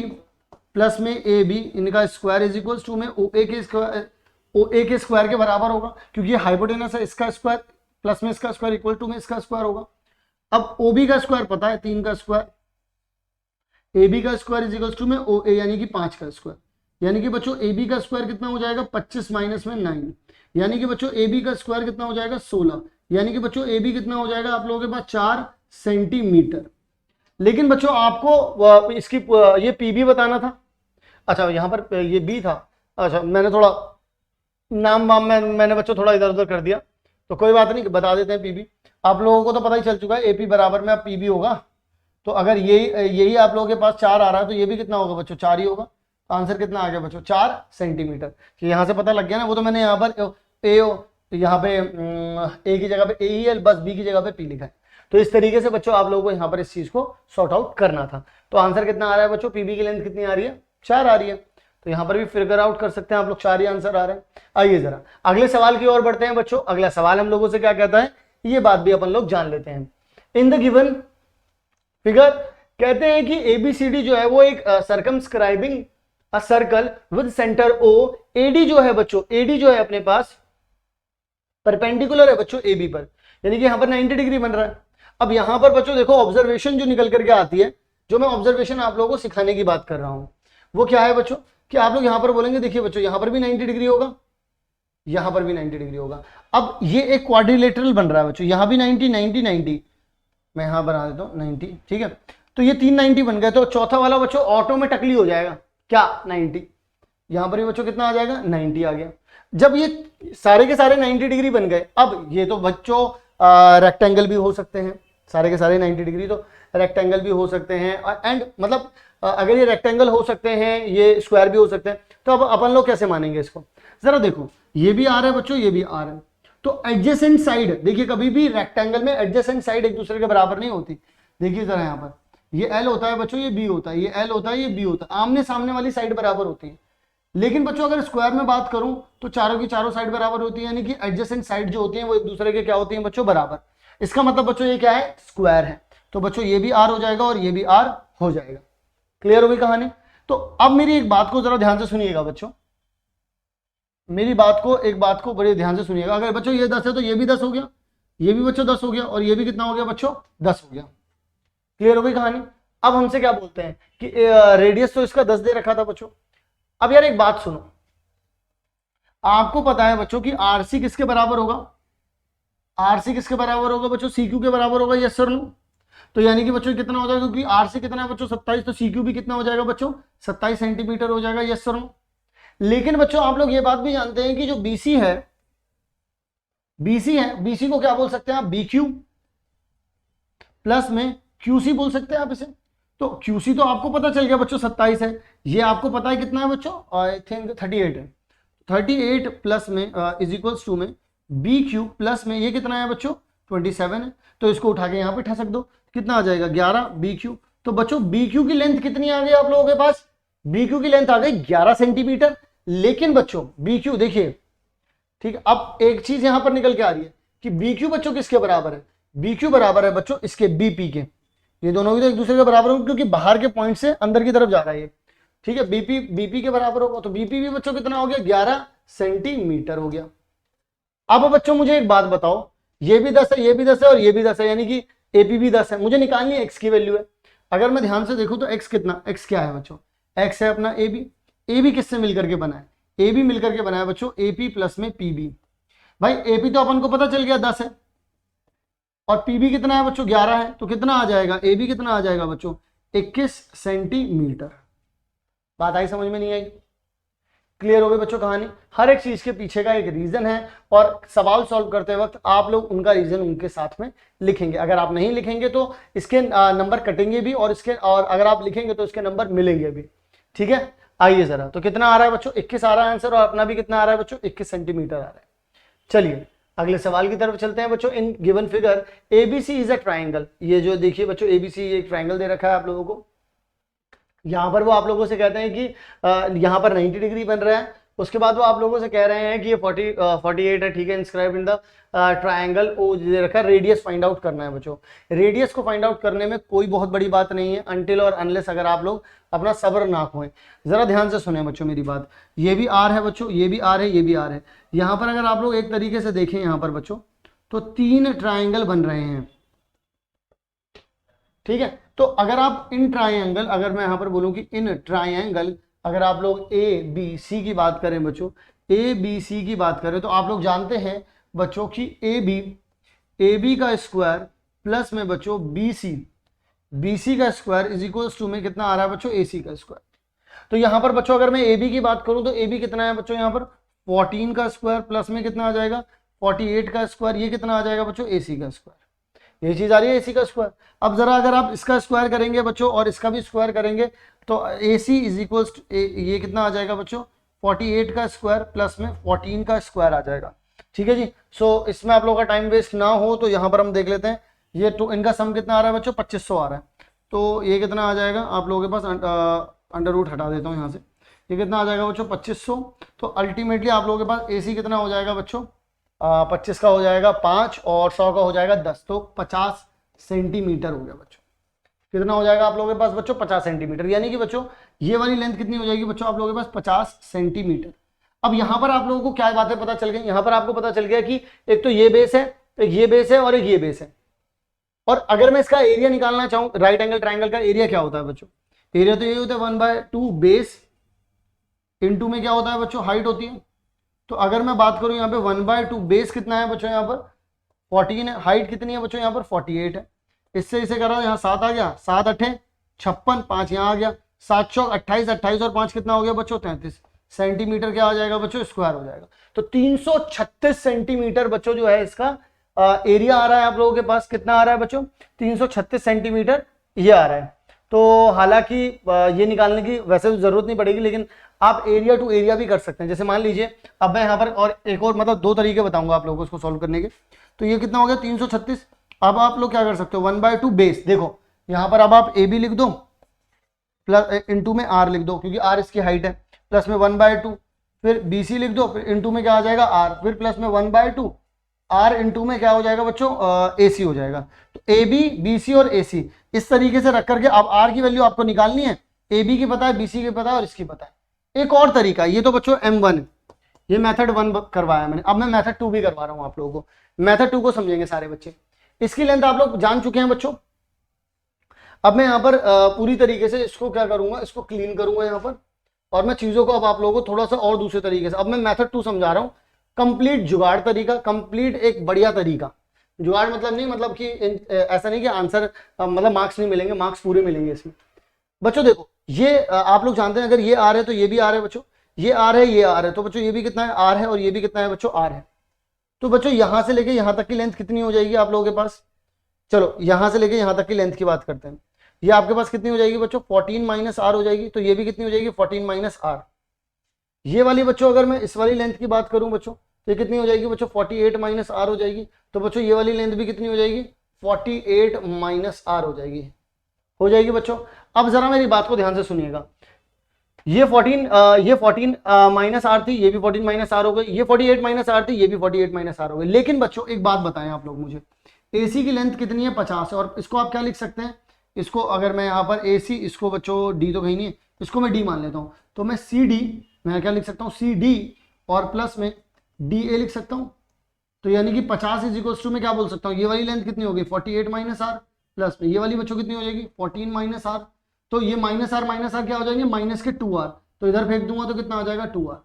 प्लस में ए बी, इनका स्क्वायर इज इक्वल टू में ओ ए के स्क्वायर के बराबर होगा, क्योंकि ये हाइपोटेनस है, इसका स्क्वायर प्लस में इसका स्क्वायर इक्वल टू में इसका स्क्वायर होगा। अब ओ बी का स्क्वायर पता है 3 का स्क्वायर, ए बी का स्क्वायर इज इक्वल टू में ओ ए यानी कि 5 का स्क्वायर, यानी कि बच्चों ए बी का स्क्वायर कितना हो जाएगा 25 माइनस में 9, यानी कि बच्चों ए बी का स्क्वायर कितना हो जाएगा 16, यानी कि बच्चों ए बी कितना हो जाएगा आप लोगों के पास 4 सेंटीमीटर। लेकिन बच्चों आपको इसकी ये पी बी बताना था। अच्छा यहाँ पर ये बी था, अच्छा मैंने थोड़ा नाम वाम मैंने बच्चों थोड़ा इधर उधर कर दिया, तो कोई बात नहीं, बता देते हैं पीबी। आप लोगों को तो पता ही चल चुका है एपी बराबर में अब पीबी होगा। तो अगर यही आप लोगों के पास 4 आ रहा है तो ये भी कितना होगा बच्चों 4 ही होगा। तो आंसर कितना आ गया बच्चों 4 सेंटीमीटर। यहाँ से पता लग गया ना, वो तो मैंने यहाँ पर यहाँ पे ए की जगह पे ए ही है, बस बी की जगह पे पी लिखा है। तो इस तरीके से बच्चों आप लोगों को यहाँ पर इस चीज को सॉर्ट आउट करना था। तो आंसर कितना आ रहा है बच्चों, पीबी की लेंथ कितनी आ रही है 4 आ रही है। तो यहाँ पर भी फिगर आउट कर सकते हैं आप लोग, 4 ही आंसर आ रहे हैं। आइए जरा अगले सवाल की ओर बढ़ते हैं बच्चों। अगला सवाल हम लोगों से क्या कहता है, ये बात भी अपन लोग जान लेते हैं। इन द गिवन फिगर कहते हैं कि एबीसीडी जो है वो एक circumscribing a circle with centre O. AD जो है बच्चों, एडी जो है अपने पास परपेंडिकुलर है बच्चों ए बी पर, यानी कि यहाँ पर 90 डिग्री बन रहा है। अब यहाँ पर बच्चों देखो ऑब्जर्वेशन जो निकल करके आती है, जो मैं ऑब्जर्वेशन आप लोगों को सिखाने की बात कर रहा हूँ, वो क्या है बच्चों कि आप लोग यहाँ पर बोलेंगे देखिए बच्चों यहाँ पर भी 90 डिग्री होगा, यहाँ पर भी 90 डिग्री होगा। अब ये एक क्वाड्रिलेटरल बन रहा है बच्चों, यहाँ भी 90 90 90, मैं यहाँ बना देता हूँ 90, ठीक है। तो ये 3 90 बन गए, तो चौथा वाला बच्चों ऑटोमेटिकली हो जाएगा क्या 90, यहाँ पर भी बच्चों कितना आ जाएगा 90 आ गया। जब ये सारे के सारे 90 डिग्री बन गए, अब ये तो बच्चों रेक्टेंगल भी हो सकते हैं, सारे के सारे 90 डिग्री तो रेक्टेंगल भी हो सकते हैं, एंड मतलब अगर ये रेक्टेंगल हो सकते हैं ये स्क्वायर भी हो सकते हैं। तो अब अपन लोग कैसे मानेंगे इसको, जरा देखो ये भी आर है बच्चों, ये भी आर है, तो एडजेसेंट साइड देखिए, कभी भी रेक्टेंगल में एडजेसेंट साइड एक दूसरे के बराबर नहीं होती। देखिए जरा यहाँ पर ये एल होता है बच्चों, ये बी होता है, ये एल होता है, ये बी होता है, आमने सामने वाली साइड बराबर होती है। लेकिन बच्चों अगर स्क्वायर में बात करूं तो चारों की चारों साइड बराबर होती है, यानी कि एडजेसेंट साइड जो होती है वो एक दूसरे के क्या होती है बच्चों बराबर। इसका मतलब बच्चों ये क्या है स्क्वायर है, तो बच्चों ये भी आर हो जाएगा और ये भी आर हो जाएगा। क्लियर हो गई कहानी। तो अब मेरी एक बात को जरा ध्यान से सुनिएगा बच्चों, मेरी बात को एक बात को बड़े ध्यान से सुनिएगा। अगर बच्चों ये 10 है तो ये भी 10 हो गया, ये भी बच्चों 10 हो गया, और ये भी कितना हो गया बच्चों 10 हो गया। क्लियर हो गई कहानी। अब हमसे क्या बोलते हैं कि रेडियस तो इसका 10 दे रखा था बच्चों। अब यार एक बात सुनो, आपको पता है बच्चों कि आरसी किसके बराबर होगा, आरसी किसके बराबर होगा बच्चों सीक्यू के बराबर होगा, यस सर नो। तो यानी कि बच्चों कितना हो जाएगा, क्योंकि आरसी कितना है बच्चों 27, तो सीक्यू भी कितना हो जाएगा बच्चों 27 सेंटीमीटर हो जाएगा, यस सर नो। लेकिन बच्चों आप लोग ये बात भी जानते हैं कि जो बीसी है, बीसी को क्या बोल सकते हैं आप, बीक्यू प्लस में क्यूसी बोल सकते हैं आप इसे। तो क्यूसी तो आपको पता चल गया बच्चों 27 है, ये आपको पता है कितना है बच्चों, आई थिंक 38 है, 38 प्लस में इज इक्वल्स टू में बी क्यू प्लस में ये कितना है बच्चों 27 है। तो इसको उठा के यहाँ पे ठसक दो, कितना आ जाएगा 11 बी क्यू। तो बच्चों बी क्यू की लेंथ कितनी आ गई आप लोगों के पास, बी क्यू की लेंथ आ गई 11 सेंटीमीटर। लेकिन बच्चों बी क्यू देखिए, ठीक है, अब एक चीज यहां पर निकल के आ रही है कि बी क्यू बच्चों किसके बराबर है, बी क्यू बराबर है बच्चों इसके बीपी के, ये दोनों भी तो एक दूसरे के बराबर होंगे क्योंकि बाहर के पॉइंट से अंदर की तरफ जा रहा है ये, ठीक है, बीपी के बराबर होगा। तो बीपी भी बच्चों कितना हो गया 11 सेंटीमीटर हो गया। अब बच्चों मुझे एक बात बताओ, ये भी 10 है, ये भी 10 है और ये भी 10 है, यानी कि एपी भी 10 है, मुझे निकालनी है एक्स की वैल्यू है। अगर मैं ध्यान से देखूं तो एक्स कितना, एक्स क्या है बच्चों, एक्स है अपना ए बी किससे मिलकर के बना है, ए बी मिलकर के बना है बच्चों एपी प्लस में पीबी। भाई एपी तो अपन को पता चल गया 10 है और पीबी कितना है बच्चों 11 है, तो कितना आ जाएगा ए बी कितना आ जाएगा बच्चों 21 सेंटीमीटर। बात आई समझ में नहीं आई, क्लियर हो गई बच्चों कहानी। हर एक चीज के पीछे का एक रीजन है और सवाल सॉल्व करते वक्त आप लोग उनका रीजन उनके साथ में लिखेंगे। अगर आप नहीं लिखेंगे तो इसके नंबर कटेंगे भी और अगर आप लिखेंगे तो इसके नंबर मिलेंगे भी, ठीक है। आइए जरा, तो कितना आ रहा है बच्चों 21 आ रहा है आंसर, और अपना भी कितना आ रहा है बच्चों 21 सेंटीमीटर आ रहा है। चलिए अगले सवाल की तरफ चलते हैं बच्चों। In given figure ABC is a triangle, ये जो देखिए बच्चों एबीसी एक ट्राइंगल दे रखा है आप लोगों को, यहां पर वो आप लोगों से कहते हैं कि यहां पर 90 डिग्री बन रहा है, उसके बाद वो आप लोगों से कह रहे हैं कि ये 48 है, ठीक है, inscribe in the triangle O दे रखा है, रेडियस फाइंड आउट करना है बच्चों। रेडियस को फाइंड आउट करने में कोई बहुत बड़ी बात नहीं है अनटिल और अनलेस अगर आप लोग अपना सब्र ना खोएं। जरा ध्यान से सुने बच्चों मेरी बात, ये भी आर है बच्चों, ये भी आर है, ये भी आर है। यहाँ पर अगर आप लोग एक तरीके से देखें यहाँ पर बच्चों तो 3 ट्राइंगल बन रहे हैं, ठीक है। तो अगर आप इन ट्राइंगल, अगर मैं यहाँ पर बोलूँ कि इन ट्राइंगल अगर आप लोग ए बी सी की बात करें बच्चों, ए बी सी की बात करें तो आप लोग जानते हैं बच्चों की ए बी का स्क्वायर प्लस में बच्चों बी सी का स्क्वायर इज इक्वल्स टू में कितना आ रहा है बच्चों ए सी का स्क्वायर। तो यहाँ पर बच्चों अगर मैं ए बी की बात करूँ तो ए बी कितना है बच्चों यहाँ पर 14 का स्क्वायर प्लस में कितना आ जाएगा 48 का स्क्वायर, ये कितना आ जाएगा बच्चों ए सी का स्क्वायर, ये चीज आ रही है एसी का स्क्वायर। अब जरा अगर आप इसका स्क्वायर करेंगे बच्चों और इसका भी स्क्वायर करेंगे तो एसी इज इक्वल्स टू ये कितना आ जाएगा बच्चों 48 का स्क्वायर प्लस में 14 का स्क्वायर आ जाएगा, ठीक है जी। सो इसमें आप लोगों का टाइम वेस्ट ना हो तो यहाँ पर हम देख लेते हैं, ये तो इनका सम कितना आ रहा है बच्चों 2500 आ रहा है, तो ये कितना आ जाएगा आप लोगों के पास अंडर रूट हटा देता हूँ यहाँ से, ये कितना आ जाएगा बच्चों 2500। तो अल्टीमेटली आप लोगों के पास एसी कितना हो जाएगा बच्चों 25 का हो जाएगा 5 और 100 का हो जाएगा 10, तो 50 सेंटीमीटर हो गया बच्चों। कितना हो जाएगा आप लोगों के पास बच्चों 50 सेंटीमीटर, यानी कि बच्चों ये वाली लेंथ कितनी हो जाएगी बच्चों आप लोगों के पास 50 सेंटीमीटर। अब यहां पर आप लोगों को क्या बातें पता चल गई, यहां पर आपको पता चल गया कि एक तो ये बेस है, एक ये बेस है और एक ये बेस है। और अगर मैं इसका एरिया निकालना चाहूं, राइट एंगल ट्राइंगल का एरिया क्या होता है बच्चों, एरिया तो ये होता है 1/2 बेस इनटू में क्या होता है बच्चों, हाइट होती है। तो अगर मैं बात करूं यहाँ पे 1/2 बेस कितना है बच्चों, यहाँ पर 14 है, हाइट कितनी है बच्चों यहाँ पर 48 है। इससे इसे करा यहाँ 7 आ गया, 7 8 56, 5 यहाँ आ गया, 7 चौक 28, 28 और 5 कितना हो गया बच्चों 33 सेंटीमीटर क्या हो जाएगा बच्चों, स्क्वायर हो जाएगा। तो 336 सेंटीमीटर बच्चों जो है इसका एरिया आ रहा है आप लोगों के पास, कितना आ रहा है बच्चों 336 सेंटीमीटर ये आ रहा है। तो हालांकि ये निकालने की वैसे तो जरूरत नहीं पड़ेगी, लेकिन आप एरिया टू एरिया भी कर सकते हैं। जैसे मान लीजिए अब मैं यहाँ पर और एक और मतलब 2 तरीके बताऊंगा आप लोगों को इसको सॉल्व करने के। तो ये कितना हो गया 336। अब आप लोग क्या कर सकते हो 1/2 बेस, देखो यहाँ पर अब आप ए बी लिख दो प्लस इंटू में आर लिख दो, क्योंकि आर इसकी हाइट है, प्लस में 1/2, फिर बी सी लिख दो, फिर इंटू में क्या आ जाएगा आर, फिर प्लस में 1/2 आर इंटू में क्या हो जाएगा बच्चों ए सी हो जाएगा। तो ए बी बी सी और ए सी इस तरीके से रख करके अब आर की वैल्यू आपको निकालनी है, ए बी की पता है, बी सी की पता है और इसकी पता है। एक और तरीका, ये तो बच्चों M1 है, ये मेथड 1 करवाया मैंने, अब मैं मेथड 2 भी करवा रहा हूं आप लोगों को। मेथड 2 को समझेंगे सारे बच्चे, इसकी लेंथ आप लोग जान चुके हैं बच्चों। अब मैं यहाँ पर पूरी तरीके से इसको क्या करूंगा, इसको क्लीन करूंगा यहाँ पर, और मैं चीजों को अब आप लोगों को थोड़ा सा और दूसरे तरीके से, अब मैं मेथड 2 समझा रहा हूँ, कंप्लीट जुगाड़ तरीका, कंप्लीट एक बढ़िया तरीका। जुगाड़ मतलब नहीं, मतलब कि ऐसा नहीं कि आंसर मतलब मार्क्स नहीं मिलेंगे, मार्क्स पूरे मिलेंगे इसमें। बच्चों देखो ये आप लोग जानते हैं अगर ये आर है तो ये भी आर है बच्चों, ये आर है ये आर है, तो बच्चों ये भी कितना है आर है और ये भी कितना है बच्चों आर है। तो बच्चों यहां से लेके यहां तक की लेंथ कितनी हो जाएगी आप लोगों के पास, चलो यहां से लेके यहां तक की लेंथ की बात करते हैं। ये आपके पास कितनी हो जाएगी बच्चों 14 माइनस आर हो जाएगी, तो ये भी कितनी हो जाएगी 14 माइनस आर। ये वाली बच्चों अगर मैं इस वाली लेंथ की बात करूं बच्चों तो ये कितनी हो जाएगी बच्चों 48 माइनस आर हो जाएगी। तो बच्चों ये वाली लेंथ भी कितनी हो जाएगी 48 माइनस आर हो जाएगी बच्चों। अब जरा मेरी बात को ध्यान से सुनिएगा, ये 14 माइनस आर थी, ये भी 14 माइनस आर हो गई, ये 48 माइनस आर थी, ये भी 48 माइनस आर हो गई। लेकिन बच्चों एक बात बताएं आप लोग मुझे, एसी की लेंथ कितनी है 50 है, और इसको आप क्या लिख सकते हैं, इसको अगर मैं यहाँ पर एसी, इसको बच्चों डी तो कहीं नहीं है, इसको मैं डी मान लेता हूँ, तो मैं सी डी, मैं क्या लिख सकता हूँ सी डी और प्लस में डी ए लिख सकता हूँ। तो यानी कि 50 इज इक्वल टू में क्या बोल सकता हूँ, ये वाली लेंथ कितनी होगी 48 माइनस आर, प्लस में ये वाली बच्चों कितनी हो जाएगी 14 माइनस आर। तो ये माइनस आर क्या हो जाएंगे माइनस के 2 आर, तो इधर फेंक दूंगा तो कितना आ जाएगा 2 आर।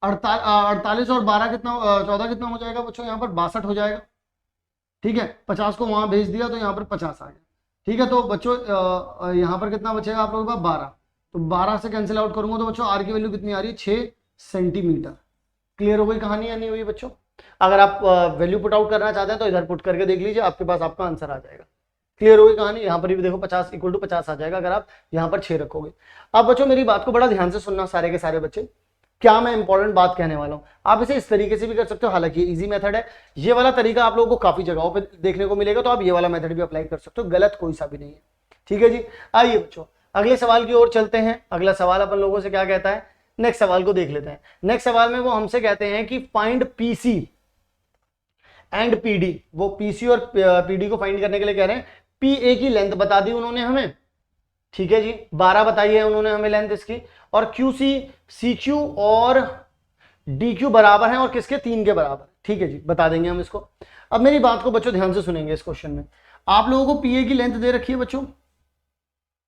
48 और 12 कितना 14 कितना हो जाएगा बच्चों यहाँ पर 62 हो जाएगा। ठीक है, 50 को वहां भेज दिया तो यहाँ पर 50 आ गया। ठीक है, तो बच्चों यहाँ पर कितना बचेगा आप लोगों के पास 12, तो 12 से कैंसिल आउट करूंगा तो बच्चों आर की वैल्यू कितनी आ रही है 6 सेंटीमीटर। क्लियर हो गई कहानी या नहीं हुई बच्चों? अगर आप वैल्यू पुट आउट करना चाहते हैं तो इधर पुट करके देख लीजिए, आपके पास आपका आंसर आ जाएगा। क्लियर हो गई कहानी? यहाँ पर भी देखो 50 इक्वल टू 50 आ जाएगा अगर आप यहाँ पर 6 रखोगे। अब बच्चों मेरी बात को बड़ा ध्यान से सुनना सारे के सारे बच्चे, क्या मैं इंपॉर्टेंट बात कहने वाला हूँ। आप इसे इस तरीके से भी कर सकते हो, हालांकि इजी मेथड है, ये वाला तरीका आप लोगों को काफी जगहों पे देखने को मिलेगा, तो आप ये वाला मेथड भी अप्लाई कर सकते हो, गलत कोई सा भी नहीं है। ठीक है जी, आइए बच्चों अगले सवाल की ओर चलते हैं। अगला सवाल अपन लोगों से क्या कहता है, नेक्स्ट सवाल को देख लेते हैं। नेक्स्ट सवाल में वो हमसे कहते हैं कि फाइंड पीसी एंड पीडी, वो पीसी और पीडी को फाइंड करने के लिए कह रहे हैं। पीए की लेंथ बता दी उन्होंने हमें, ठीक है जी, 12 बताई है उन्होंने हमें लेंथ इसकी, और क्यूसी सीक्यू और डीक्यू बराबर है और किसके 3 के बराबर। ठीक है जी, बता देंगे हम इसको। अब मेरी बात को बच्चों ध्यान से सुनेंगे, इस क्वेश्चन में आप लोगों को पीए की लेंथ दे रखी है बच्चों,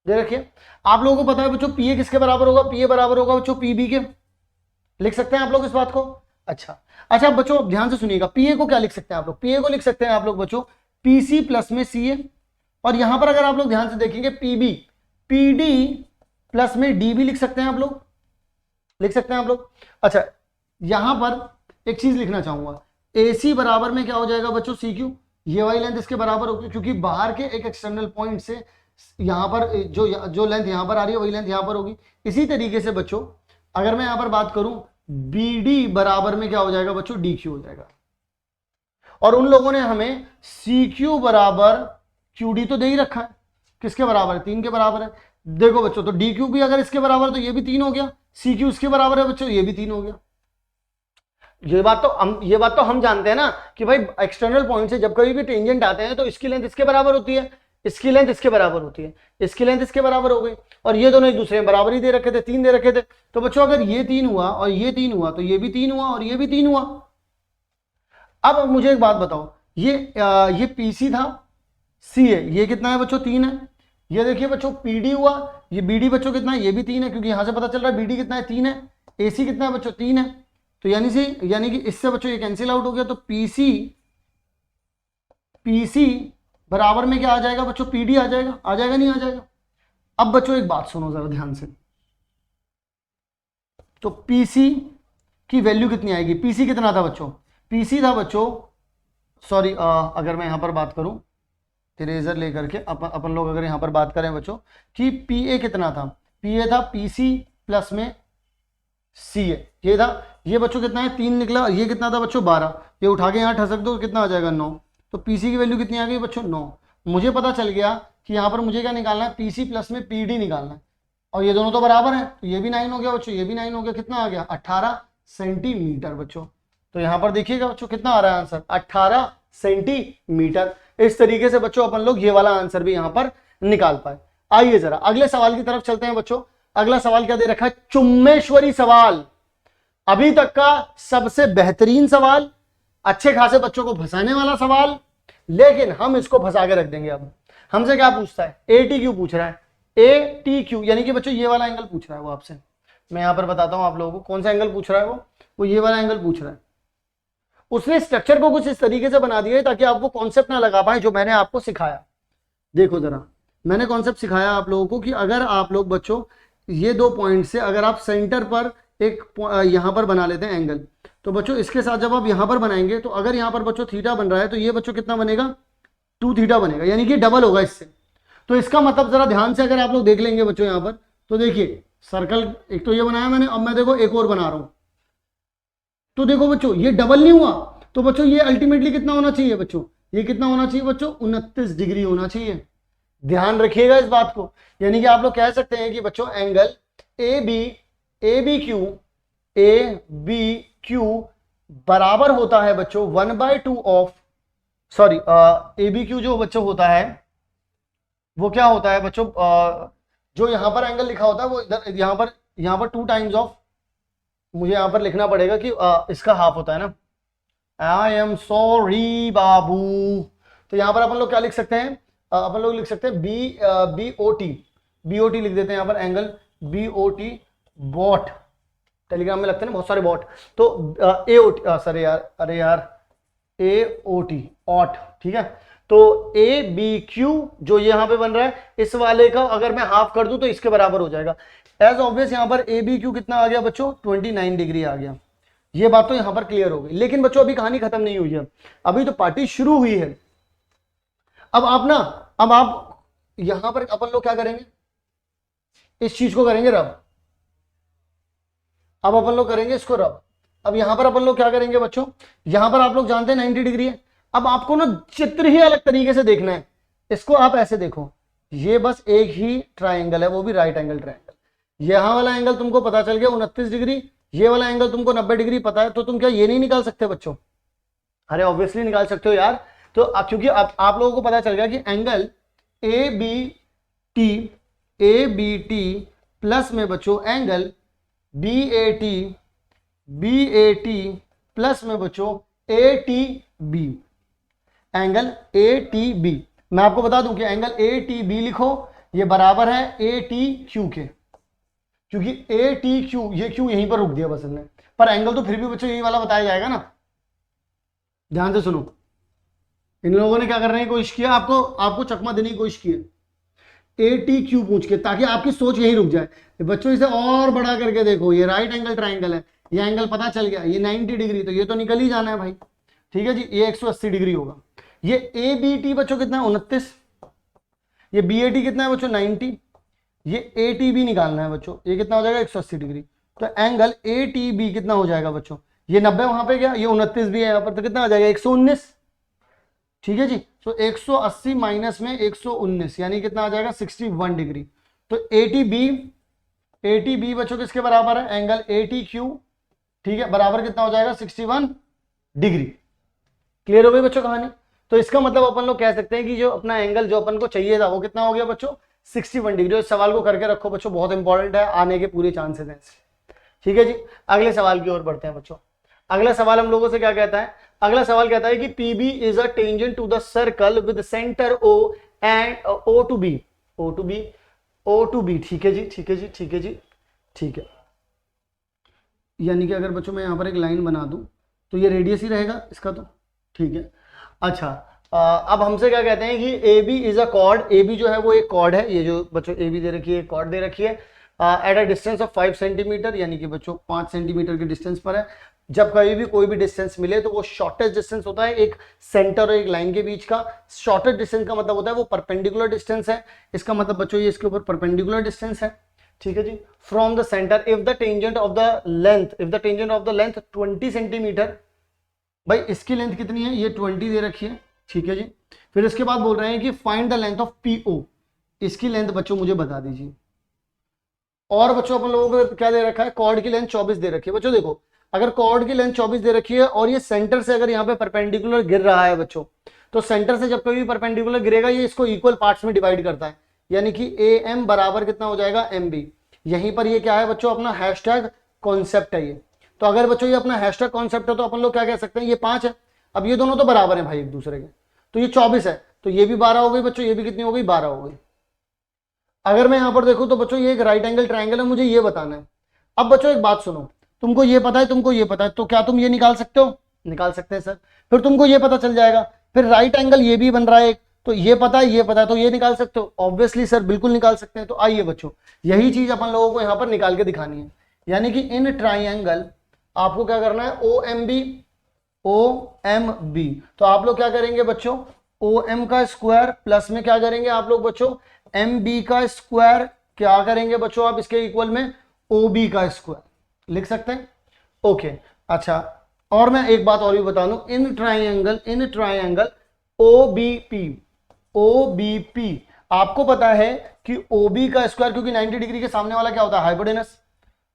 दे रखिए। आप लोगों को पता है बच्चों पीए किसके बराबर होगा, पीए बराबर होगा बच्चों पीबी के। लिख सकते हैं आप लोग इस बात को? अच्छा बच्चों ध्यान से सुनिएगा, पीए को क्या लिख सकते हैं आप लोग, पीए को लिख सकते हैं आप लोग बच्चों पीसी प्लस में सीए, और यहां पर अगर आप लोग ध्यान से देखेंगे पीबी पीडी प्लस में डी भी लिख सकते हैं आप लोग, लिख सकते हैं आप लोग। अच्छा यहां पर एक चीज लिखना चाहूंगा, एसी बराबर में क्या हो जाएगा बच्चों सीक्यू, ये वाली लेंथ इसके बराबर होगी, क्योंकि बाहर के एक एक्सटर्नल पॉइंट से यहां पर जो लेंथ यहां पर आ रही है वही लेंथ यहां पर होगी। इसी तरीके से बच्चों अगर मैं यहां पर बात करूं बीडी बराबर में क्या हो जाएगा बच्चों डीक्यू हो जाएगा, और उन लोगों ने हमें सीक्यू बराबर क्यूडी तो दे ही रखा है, किसके बराबर है 3 के बराबर है। देखो बच्चों तो डी क्यू भी अगर इसके बराबर है तो ये भी 3 हो गया, सी क्यू इसके बराबर है बच्चों, ये भी 3 हो गया। ये बात तो हम जानते हैं ना कि भाई एक्सटर्नल पॉइंट से जब कभी भी टेंजेंट आते हैं तो इसकी लेंथ इसके बराबर होती है, इसकी लेंथ इसके बराबर होती है, इसकी लेंथ इसके बराबर हो गई, और ये दोनों एक दूसरे में बराबर ही दे रखे थे, 3 दे रखे थे। तो बच्चों अगर ये 3 हुआ और ये 3 हुआ तो ये भी 3 हुआ और ये भी 3 हुआ। अब मुझे एक बात बताओ, ये पीसी था, सी है, ये कितना है बच्चों 3 है। ये देखिए बच्चों पीडी हुआ, ये बीडी बच्चों कितना है, ये भी 3 है, क्योंकि यहां से पता चल रहा है बीडी कितना है 3 है, एसी कितना है बच्चों 3 है। तो यानी कि इससे बच्चों ये कैंसिल आउट हो गया, तो पीसी बराबर में क्या आ जाएगा बच्चों, पीडी आ जाएगा, आ जाएगा नहीं आ जाएगा। अब बच्चों एक बात सुनो जरा ध्यान से, तो पीसी की वैल्यू कितनी आएगी, पीसी कितना था बच्चों, पीसी था बच्चों, सॉरी अगर मैं यहां पर बात करूं इरेजर लेकर के, अपन लोग अगर यहां पर बात करें बच्चों कि पीए कितना था, पीए था पीसी प्लस में सी ए, ये था, ये बच्चों कितना है 3 निकला, और ये कितना था बच्चों 12, ये उठा के यहां ठसक दो कितना आ जाएगा 9। तो पीसी की वैल्यू कितनी आ गई बच्चों 9। मुझे पता चल गया कि यहां पर मुझे क्या निकालना है, पीसी प्लस में पीडी निकालना है, और ये दोनों तो बराबर है, तो ये भी 9 हो गया बच्चों, ये भी 9 हो गया, कितना आ गया 18 सेंटीमीटर बच्चों। तो यहां पर देखिएगा बच्चों कितना आ रहा है आंसर, 18 सेंटीमीटर। इस तरीके से बच्चों अपन लोग ये वाला आंसर भी यहां पर निकाल पाए। आइए जरा अगले सवाल की तरफ चलते हैं बच्चों। अगला सवाल क्या दे रखा है, चुम्मेश्वरी सवाल, अभी तक का सबसे बेहतरीन सवाल, अच्छे खासे बच्चों को फंसाने वाला सवाल, लेकिन हम इसको फंसा के रख देंगे। अब हमसे क्या पूछता है, एटी क्यू पूछ रहा है, ए क्यू, यानी कि बच्चों ये वाला एंगल पूछ रहा है वो आपसे। मैं यहां पर बताता हूं आप लोगों को कौन सा एंगल पूछ रहा है, वो ये वाला एंगल पूछ रहा है। उसने स्ट्रक्चर को कुछ इस तरीके से बना दिया है ताकि आप वो कॉन्सेप्ट ना लगा पाए जो मैंने आपको सिखाया। देखो जरा, मैंने कॉन्सेप्ट सिखाया आप लोगों को कि अगर आप लोग बच्चों ये 2 पॉइंट से अगर आप सेंटर पर एक यहां पर बना लेते हैं एंगल, तो बच्चों इसके साथ जब आप यहां पर बनाएंगे तो अगर यहां पर बच्चों थीटा बन रहा है तो ये बच्चों कितना बनेगा 2 थीटा बनेगा, यानी कि डबल होगा इससे। तो इसका मतलब जरा ध्यान से अगर आप लोग देख लेंगे बच्चों यहां पर, तो देखिए सर्कल एक तो ये बनाया मैंने, अब मैं देखो एक और बना रहा हूं, तो देखो बच्चों ये डबल नहीं हुआ, तो बच्चों ये अल्टीमेटली कितना होना चाहिए बच्चों, ये कितना होना चाहिए बच्चों 29 डिग्री होना चाहिए। ध्यान रखिएगा इस बात को, यानी कि आप लोग कह सकते हैं कि बच्चों एंगल ए बी क्यू बराबर होता है बच्चों 1/2 of, sorry A B Q जो बच्चों होता है वो क्या होता है बच्चों, जो यहां पर एंगल लिखा होता है वो इधर यहां पर 2 टाइम्स ऑफ, मुझे यहां पर लिखना पड़ेगा कि इसका हाफ होता है ना, आई एम सॉरी बाबू। तो यहां पर अपन लोग क्या लिख सकते हैं, अपन लोग लिख सकते हैं बीओटी लिख देते हैं यहां पर, एंगल बीओटी बॉट, टेलीग्राम में लगते हैं ना बहुत सारे बॉट, तो एओटी, सॉरी यार, अरे यार एओटी ऑट, ठीक है। तो ए बी क्यू जो यहां पे बन रहा है, इस वाले का अगर मैं हाफ कर दूं तो इसके बराबर हो जाएगा। एज ऑब्वियस यहां पर ए बी क्यू कितना आ गया बच्चों 29 डिग्री आ गया। ये बात तो यहां पर क्लियर हो गई, लेकिन बच्चों अभी कहानी खत्म नहीं हुई है, अभी तो पार्टी शुरू हुई है। अब आप यहां पर अपन लोग क्या करेंगे, इस चीज को करेंगे रब, अब अपन लोग करेंगे इसको रब। अब यहां पर अपन लोग क्या करेंगे बच्चों, यहां पर आप लोग जानते हैं 90 डिग्री है। अब आपको ना चित्र ही अलग तरीके से देखना है, इसको आप ऐसे देखो, ये बस एक ही ट्राइंगल है, वो भी राइट एंगल ट्राइंगल। यहां वाला एंगल तुमको पता चल गया 29 डिग्री, ये वाला एंगल तुमको 90 डिग्री पता है, तो तुम क्या ये नहीं निकाल सकते बच्चों, अरे ऑब्वियसली निकाल सकते हो यार। तो क्योंकि आप लोगों को पता चल गया कि angle A B T plus में बच्चों angle B A T plus में बच्चों A T B, angle A T B. मैं आपको बता दूं कि एंगल ए टी बी लिखो, ये बराबर है ए टी क्यू के, क्योंकि ए टी क्यू, ये क्यू यहीं पर रुक दिया बस हमने, पर एंगल तो फिर भी बच्चों यही वाला बताया जाएगा ना। ध्यान से सुनो, इन लोगों ने क्या करने की कोशिश किया, आपको चकमा देने की कोशिश की है ए टी क्यू पूछ के, ताकि आपकी सोच यहीं रुक जाए। बच्चों इसे और बड़ा करके देखो, ये राइट एंगल ट्राइंगल है, ये एंगल पता चल गया, ये 90 डिग्री, तो ये तो निकल ही जाना है भाई, ठीक है जी, ये 180 डिग्री होगा। ये ए बी टी बच्चों कितना है 29, ये बी ए टी कितना है बच्चों 90, ये ए टी बी निकालना है बच्चों, ये कितना हो जाएगा 180 डिग्री। तो एंगल ए टी बी कितना हो जाएगा बच्चों, ये 90 वहां पे गया, ये 29 भी है यहाँ पर, तो कितना आ जाएगा 119, ठीक है जी। तो 180 माइनस में 119 यानी कितना आ जाएगा 61 डिग्री। तो ए टी बी बच्चों किसके बराबर है, एंगल ए टी क्यू, ठीक है, बराबर कितना हो जाएगा 61 डिग्री। क्लियर हो गई बच्चों कहानी। तो इसका मतलब अपन लोग कह सकते हैं कि जो अपना एंगल जो अपन को चाहिए था वो कितना हो गया बच्चों, 61 डिग्री। इस सवाल को करके रखो बच्चों, बहुत इंपॉर्टेंट है, आने के पूरे चांसेस हैं। ठीक है जी, अगले सवाल की ओर बढ़ते हैं बच्चों। अगला सवाल हम लोगों से क्या कहता है, अगला सवाल कहता है कि PB is a tangent to the circle with centre O and O to B, O to B, O to B। ठीक है जी, ठीक है जी, ठीक है जी, ठीक है। यानी कि अगर बच्चों मैं यहाँ पर एक लाइन बना दूं तो ये रेडियस ही रहेगा इसका, तो ठीक है। अच्छा, अब हमसे क्या कहते हैं कि AB is a cord, AB जो है वो एक कॉर्ड है, ये जो बच्चों AB दे रखी है, कॉर्ड दे रखी है at a distance of 5 centimetre, यानी कि बच्चों 5 सेंटीमीटर के डिस्टेंस पर है। जब कभी भी कोई भी डिस्टेंस मिले तो वो शॉर्टेस्ट डिस्टेंस होता है एक सेंटर और एक लाइन के बीच का। शॉर्टेस्ट डिस्टेंस का मतलब होता है वो परपेंडिकुलर डिस्टेंस है, इसका मतलब बच्चों ये इसके ऊपर परपेंडिकुलर डिस्टेंस है। ठीक है जी, from the centre if the tangent of the length, if the tangent of the length 20 centimetre, भाई इसकी लेंथ कितनी है, ये 20 दे रखी है। ठीक है जी, फिर इसके बाद बोल रहे हैं कि find the length of PO, इसकी लेंथ बच्चों मुझे बता दीजिए। और बच्चों अपन लोगों को क्या दे रखा है, कॉर्ड की लेंथ 24 दे रखी है। बच्चों देखो, अगर कॉर्ड की लेंथ 24 दे रखी है और ये सेंटर से अगर यहाँ पे परपेंडिकुलर गिर रहा है बच्चों, तो सेंटर से जब कभी भी परपेंडिकुलर गिरेगा ये इसको इक्वल पार्ट्स में डिवाइड करता है, यानी कि AM बराबर कितना हो जाएगा MB। यहीं पर ये क्या है बच्चों, अपना हैशटैग कॉन्सेप्ट है ये। तो अगर बच्चों ये अपना हैशटैग कॉन्सेप्ट है तो अपन लोग क्या कह सकते हैं, ये 5 है। अब ये दोनों तो बराबर है भाई एक दूसरे के, तो ये 24 है, तो ये भी 12 हो गई बच्चों, ये भी कितनी हो गई, 12 हो गई। अगर मैं यहां पर देखूं तो बच्चों ये एक राइट एंगल ट्राइंगल है, मुझे ये बताना है। अब बच्चों एक बात सुनो, तुमको ये पता है, तुमको ये पता है, तो क्या तुम ये निकाल सकते हो, निकाल सकते हैं सर। फिर तुमको ये पता चल जाएगा, फिर राइट एंगल ये भी बन रहा है एक, तो ये पता है, ये पता है, तो ये निकाल सकते हो। ऑब्वियसली सर, बिल्कुल निकाल सकते हैं। तो आइए बच्चों, यही चीज अपन लोगों को यहां पर निकाल के दिखानी है, यानी कि इन ट्राइंगल आपको क्या करना है, OMB। तो आप लोग क्या करेंगे बच्चों, OM का स्क्वायर प्लस में क्या करेंगे आप लोग बच्चों, MB का स्क्वायर, क्या करेंगे बच्चों आप इसके इक्वल में OB का स्क्वायर, लिख सकते हैं। ओके, अच्छा, और मैं एक बात और भी बता दूं, इन ट्राइंगल OBP, आपको पता है कि OB का स्क्वायर, क्योंकि 90 डिग्री के सामने वाला क्या होता है, हाइपोटेनस,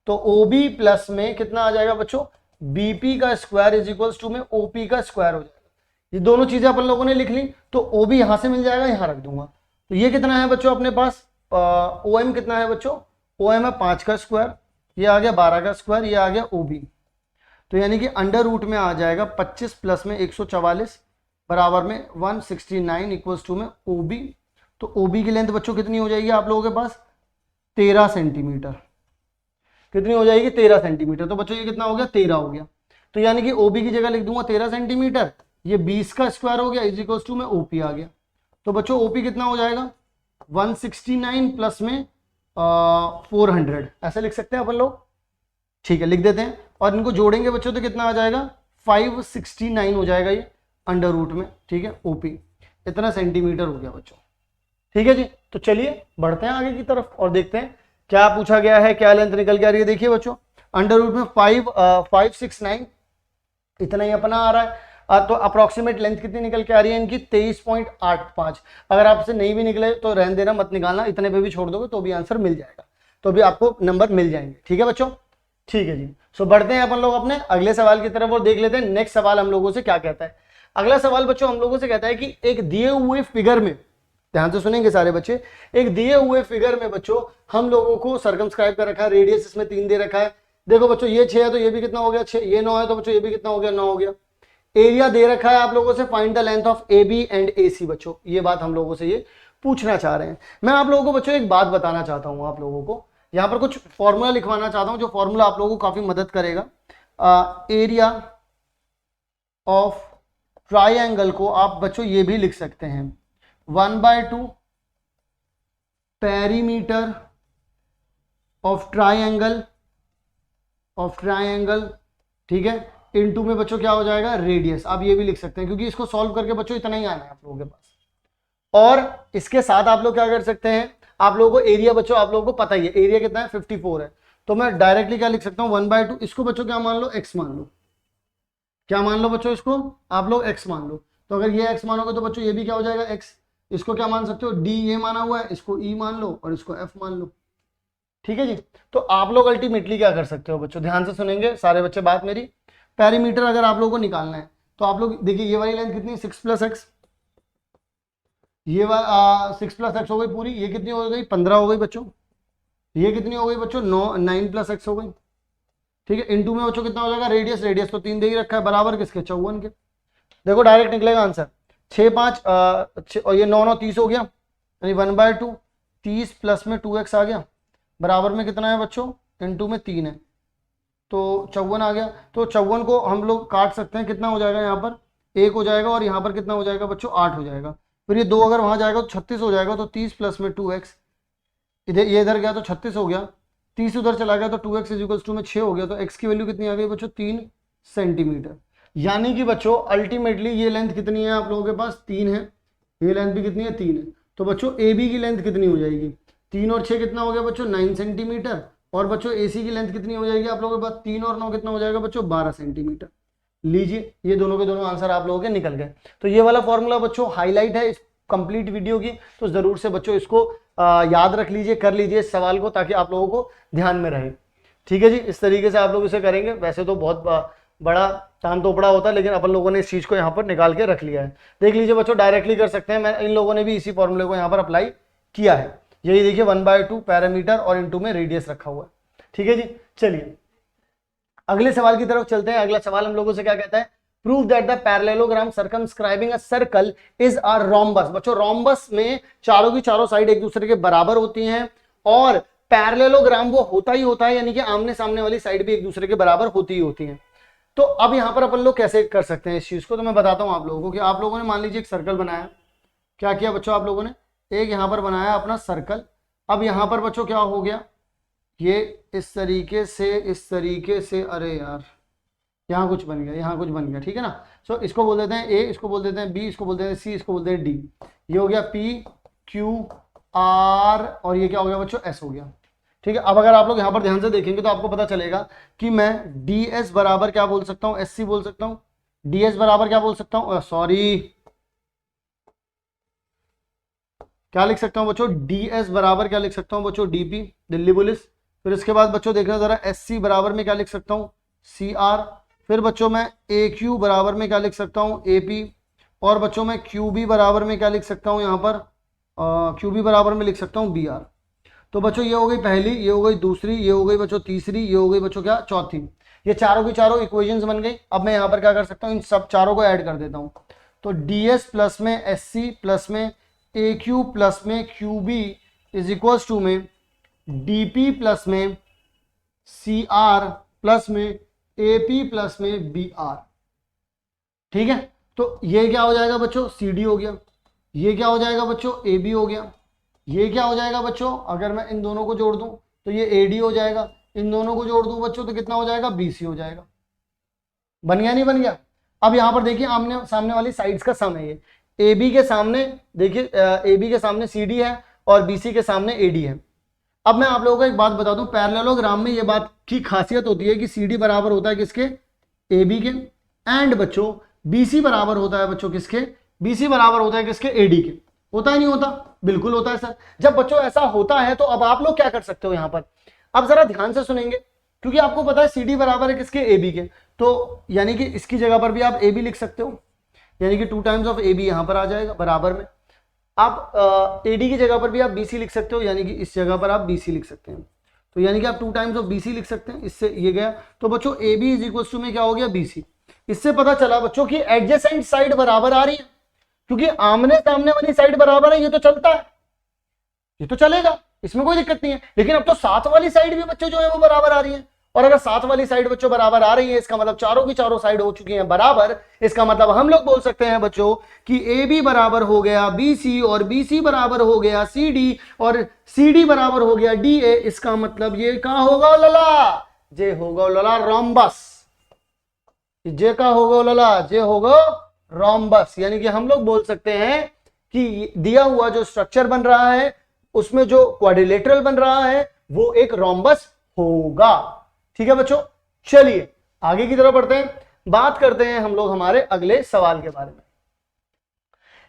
तो OB प्लस में कितना आ जाएगा बच्चों, BP का स्क्वायर इज इक्वल्स टू में OP का स्क्वायर हो जाएगा। ये दोनों चीजें अपन लोगों ने लिख ली, तो OB यहां से मिल जाएगा, यहां रख दूंगा। तो ये कितना है बच्चों अपने पास, OM कितना है बच्चों, OM है 5 का स्क्वायर, ये आ गया 12 का स्क्वायर, ये आ गया OB। तो यानी कि अंडर रूट में आ जाएगा 25 प्लस में 144 बराबर में 169 इक्वल्स टू में OB। तो OB की लेंथ बच्चों कितनी हो जाएगी आप लोगों के पास, 13 सेंटीमीटर। कितनी हो जाएगी, 13 सेंटीमीटर। तो बच्चों ये कितना हो गया, 13 हो गया। तो यानी कि OB की जगह लिख दूंगा 13 सेंटीमीटर, ये 20 का स्क्वायर हो गया इज इक्वल्स टू में OP आ गया। तो बच्चों OP कितना हो जाएगा, 169 प्लस में 400, ऐसे लिख सकते हैं अपन लोग। ठीक है, लिख देते हैं, और इनको जोड़ेंगे बच्चों तो कितना आ जाएगा, 569 हो जाएगा ये अंडर रूट में। ठीक है, OP इतना सेंटीमीटर हो गया बच्चों। ठीक है जी, तो चलिए बढ़ते हैं आगे की तरफ और देखते हैं क्या पूछा गया है, क्या लेंथ निकल के आ रही है। देखिए बच्चों, अंडर रूट में 569 इतना ही अपना आ रहा है। तो अप्रोक्सीमेट लेंथ कितनी निकल के आ रही है इनकी, 23.85। अगर आपसे नहीं भी निकले तो रहने देना, मत निकालना, इतने पे भी छोड़ दोगे तो भी आंसर मिल जाएगा, तो भी आपको नंबर मिल जाएंगे। ठीक है बच्चों, ठीक है जी। सो बढ़ते हैं अपन लोग अपने अगले सवाल की तरफ और देख लेते हैं नेक्स्ट सवाल हम लोगों से क्या कहता है। अगला सवाल बच्चों हम लोगों से कहता है कि एक दिए हुए फिगर में, ध्यान से सुनेंगे सारे बच्चे, एक दिए हुए फिगर में बच्चों हम लोगों को सर्कमस्क्राइब कर रखा है, रेडियस इसमें 3 दे रखा है। देखो बच्चों, ये 6 है तो ये भी कितना हो गया 6, ये 9 है तो बच्चों ये भी कितना हो गया 9 हो गया। एरिया दे रखा है आप लोगों से, find the length of AB and AC। बच्चों ये बात हम लोगों से ये पूछना चाह रहे हैं। मैं आप लोगों को बच्चों एक बात बताना चाहता हूं, आप लोगों को यहां पर कुछ फॉर्मूला लिखवाना चाहता हूं, जो फॉर्मूला आप लोगों को काफी मदद करेगा। एरिया ऑफ ट्राइंगल को आप बच्चों ये भी लिख सकते हैं 1/2 पेरीमीटर ऑफ ट्राइंगल, ठीक है, इनटू में बच्चों क्या हो जाएगा, रेडियस। आप ये भी लिख सकते हैं, क्योंकि इसको सॉल्व करके बच्चों इतना ही आना है आप लोगों के पास। और इसके साथ आप लोग क्या कर सकते हैं, आप लोगों को एरिया बच्चों आप लोगों को पता ही है, एरिया कितना है 54 है, तो मैं डायरेक्टली क्या लिख सकता हूँ 1/2, इसको बच्चों क्या मान लो, x मान लो। क्या मान लो बच्चों, इसको आप लोग x मान लो। तो अगर ये x मानोगे तो बच्चों ये भी क्या हो जाएगा x। इसको क्या मान सकते हो, d ये माना हुआ है, इसको e मान लो और इसको f मान लो। ठीक है जी, तो आप लोग अल्टीमेटली क्या कर सकते हो बच्चों, ध्यान से सुनेंगे सारे बच्चे बात मेरी। पेरीमीटर अगर आप लोगों को निकालना है तो आप लोग देखिए, ये वाली लेंथ कितनी है 6 + x, ये 6 प्लस एक्स हो गई पूरी, ये कितनी हो गई 15 हो गई बच्चों, ये कितनी हो गई बच्चों 9 प्लस एक्स हो गई, ठीक है। इनटू में बच्चों कितना हो जाएगा, रेडियस, रेडियस तो 3 दे ही रखा है, बराबर किसके 54 के। देखो डायरेक्ट निकलेगा आंसर 6 5 और ये 9 9 30 हो गया, यानी 1/2 30 प्लस में 2x आ गया, बराबर में कितना है बच्चों, इनटू में 3 है तो 54 आ गया। तो 54 को हम लोग काट सकते हैं, कितना हो जाएगा, यहाँ पर 1 हो जाएगा और यहाँ पर कितना हो जाएगा बच्चों 8 हो जाएगा। फिर ये 2 अगर वहां जाएगा तो 36 हो जाएगा, तो 30 प्लस में 2x, इधर ये इधर गया तो 36 हो गया, 30 उधर चला गया तो 2x इक्वल्स टू में 6 हो गया, तो x की वैल्यू कितनी आ गई बच्चों 3 सेंटीमीटर। यानी कि बच्चों अल्टीमेटली ये लेंथ कितनी है आप लोगों के पास 3 है, ये लेंथ भी कितनी है 3 है, तो बच्चों ए बी की लेंथ कितनी हो जाएगी 3 और 6 कितना हो गया बच्चों 9 सेंटीमीटर, और बच्चों एसी की लेंथ कितनी हो जाएगी आप लोगों के पास 3 और 9 कितना हो जाएगा बच्चों 12 सेंटीमीटर। लीजिए ये दोनों के दोनों आंसर आप लोगों के निकल गए। तो ये वाला फॉर्मूला बच्चों हाईलाइट है इस कंप्लीट वीडियो की, तो जरूर से बच्चों इसको याद रख लीजिए, कर लीजिए इस सवाल को, ताकि आप लोगों को ध्यान में रहे। ठीक है जी, इस तरीके से आप लोग इसे करेंगे। वैसे तो बहुत बड़ा तान तोपड़ा होता है, लेकिन अपन लोगों ने इस चीज को यहाँ पर निकाल के रख लिया है। देख लीजिए बच्चों, डायरेक्टली कर सकते हैं, मैं इन लोगों ने भी इसी फॉर्मूले को यहाँ पर अप्लाई किया है। यही देखिए 1/2 पैरामीटर और इनटू में रेडियस रखा हुआ है। ठीक है जी, चलिए अगले सवाल की तरफ चलते हैं। अगला सवाल हम लोगों से क्या कहता है, prove that the parallelogram circumscribing a circle is a rhombus. बच्चों रोम्बस में चारों की चारों साइड एक दूसरे के बराबर होती हैं, और पैरेललोग्राम वो होता ही होता है, यानी कि आमने सामने वाली साइड भी एक दूसरे के बराबर होती ही होती हैं। तो अब यहां पर अपन लोग कैसे कर सकते हैं इस चीज को, तो मैं बताता हूं आप लोगों को कि आप लोगों ने मान लीजिए एक सर्कल बनाया, क्या किया बच्चों आप लोगों ने, एक यहां पर बनाया अपना सर्कल। अब यहां पर बच्चों क्या हो गया, ये इस तरीके से, अरे यार यहाँ कुछ बन गया, यहाँ कुछ बन गया, ठीक है ना। सो इसको बोल देते हैं ए, इसको बोल देते हैं बी, इसको बोल देते हैं सी, इसको बोलते हैं डी। ये हो गया पी क्यू आर, और ये क्या हो गया बच्चों एस हो गया। ठीक है, अब अगर आप लोग यहाँ पर ध्यान से देखेंगे तो आपको पता चलेगा कि मैं डी एस बराबर क्या बोल सकता हूँ, एस सी बोल सकता हूँ, डी एस बराबर क्या बोल सकता हूँ, सॉरी क्या लिख सकता हूँ बच्चों, डी एस बराबर क्या लिख सकता हूँ बच्चों, डीपी दिल्ली पुलिस। फिर इसके बाद बच्चों देखना जरा, एस सी बराबर में क्या लिख सकता हूँ, सी आर। फिर बच्चों मैं ए क्यू बराबर में क्या लिख सकता हूँ, ए पी। और बच्चों मैं क्यू बी बराबर में क्या लिख सकता हूँ, यहाँ पर क्यू बी बराबर में लिख सकता हूँ बी आर। तो बच्चों ये हो गई पहली, ये हो गई दूसरी, ये हो गई बच्चों तीसरी, ये हो गई बच्चों क्या चौथी। ये चारों की चारों इक्वेशंस बन गई। अब मैं यहाँ पर क्या कर सकता हूँ, इन सब चारों को ऐड कर देता हूँ। तो डी एस प्लस में एस सी प्लस में ए क्यू प्लस में Q B is equals to में डी पी प्लस में सी आर प्लस में ए पी प्लस में बी आर। ठीक है, तो ये क्या हो जाएगा बच्चों, सी डी हो गया। ये क्या हो जाएगा बच्चों, ए बी हो गया। ये क्या हो जाएगा बच्चों, अगर मैं इन दोनों को जोड़ दूं तो ये ए डी हो जाएगा। इन दोनों को जोड़ दूं बच्चों तो कितना हो जाएगा, बी सी हो जाएगा। बन गया नहीं बन गया। अब यहां पर देखिए आमने सामने वाली साइड्स का सम है ये। ए बी के सामने देखिए, ए बी के सामने सी डी है और बी सी के सामने ए डी है। अब मैं आप लोगों को एक बात बता दूं, पैरेललोग्राम में ये बात की खासियत होती है कि सी डी बराबर होता है किसके, ए बी के, एंड बच्चों बी सी बराबर होता है बच्चों किसके, बी सी बराबर होता है किसके, ए डी के। होता है नहीं होता, बिल्कुल होता है सर। जब बच्चों ऐसा होता है तो अब आप लोग क्या कर सकते हो यहां पर, अब जरा ध्यान से सुनेंगे, क्योंकि आपको पता है सी डी बराबर है किसके, ए बी के। तो यानी कि इसकी जगह पर भी आप ए बी लिख सकते हो, यानी कि 2 टाइम्स ऑफ ए बी यहां पर आ जाएगा बराबर में। आप ए डी की जगह पर भी आप बी सी लिख सकते हो, यानी कि इस जगह पर आप बी सी लिख सकते हैं। तो यानी कि आप 2 टाइम्स ऑफ बी सी लिख सकते हैं, इससे ये गया। तो बच्चों A B is equal to में क्या हो गया, बी सी। इससे पता चला बच्चों की एडजेसेंट साइड बराबर आ रही है, क्योंकि आमने सामने वाली साइड बराबर है, ये तो चलता है, ये तो चलेगा, इसमें कोई दिक्कत नहीं है। लेकिन अब तो साथ वाली साइड भी बच्चों जो है वो बराबर आ रही है, और अगर साथ वाली साइड बच्चों बराबर आ रही है, इसका मतलब चारों की चारों साइड हो चुकी हैं बराबर। इसका मतलब हम लोग बोल सकते हैं बच्चों कि ए बी बराबर हो गया बी सी, और बी सी बराबर हो गया सी डी, और सी डी बराबर हो गया डी ए। इसका मतलब ये कहां होगा लला, जे होगा लला रोम्बस। जे का होगा लला, जे होगा रोम्बस। यानी कि हम लोग बोल सकते हैं कि दिया हुआ जो स्ट्रक्चर बन रहा है उसमें जो क्वाड्रिलेटरल बन रहा है वो एक रोम्बस होगा। ठीक है बच्चों, चलिए आगे की तरफ बढ़ते हैं, बात करते हैं हम लोग हमारे अगले सवाल के बारे में।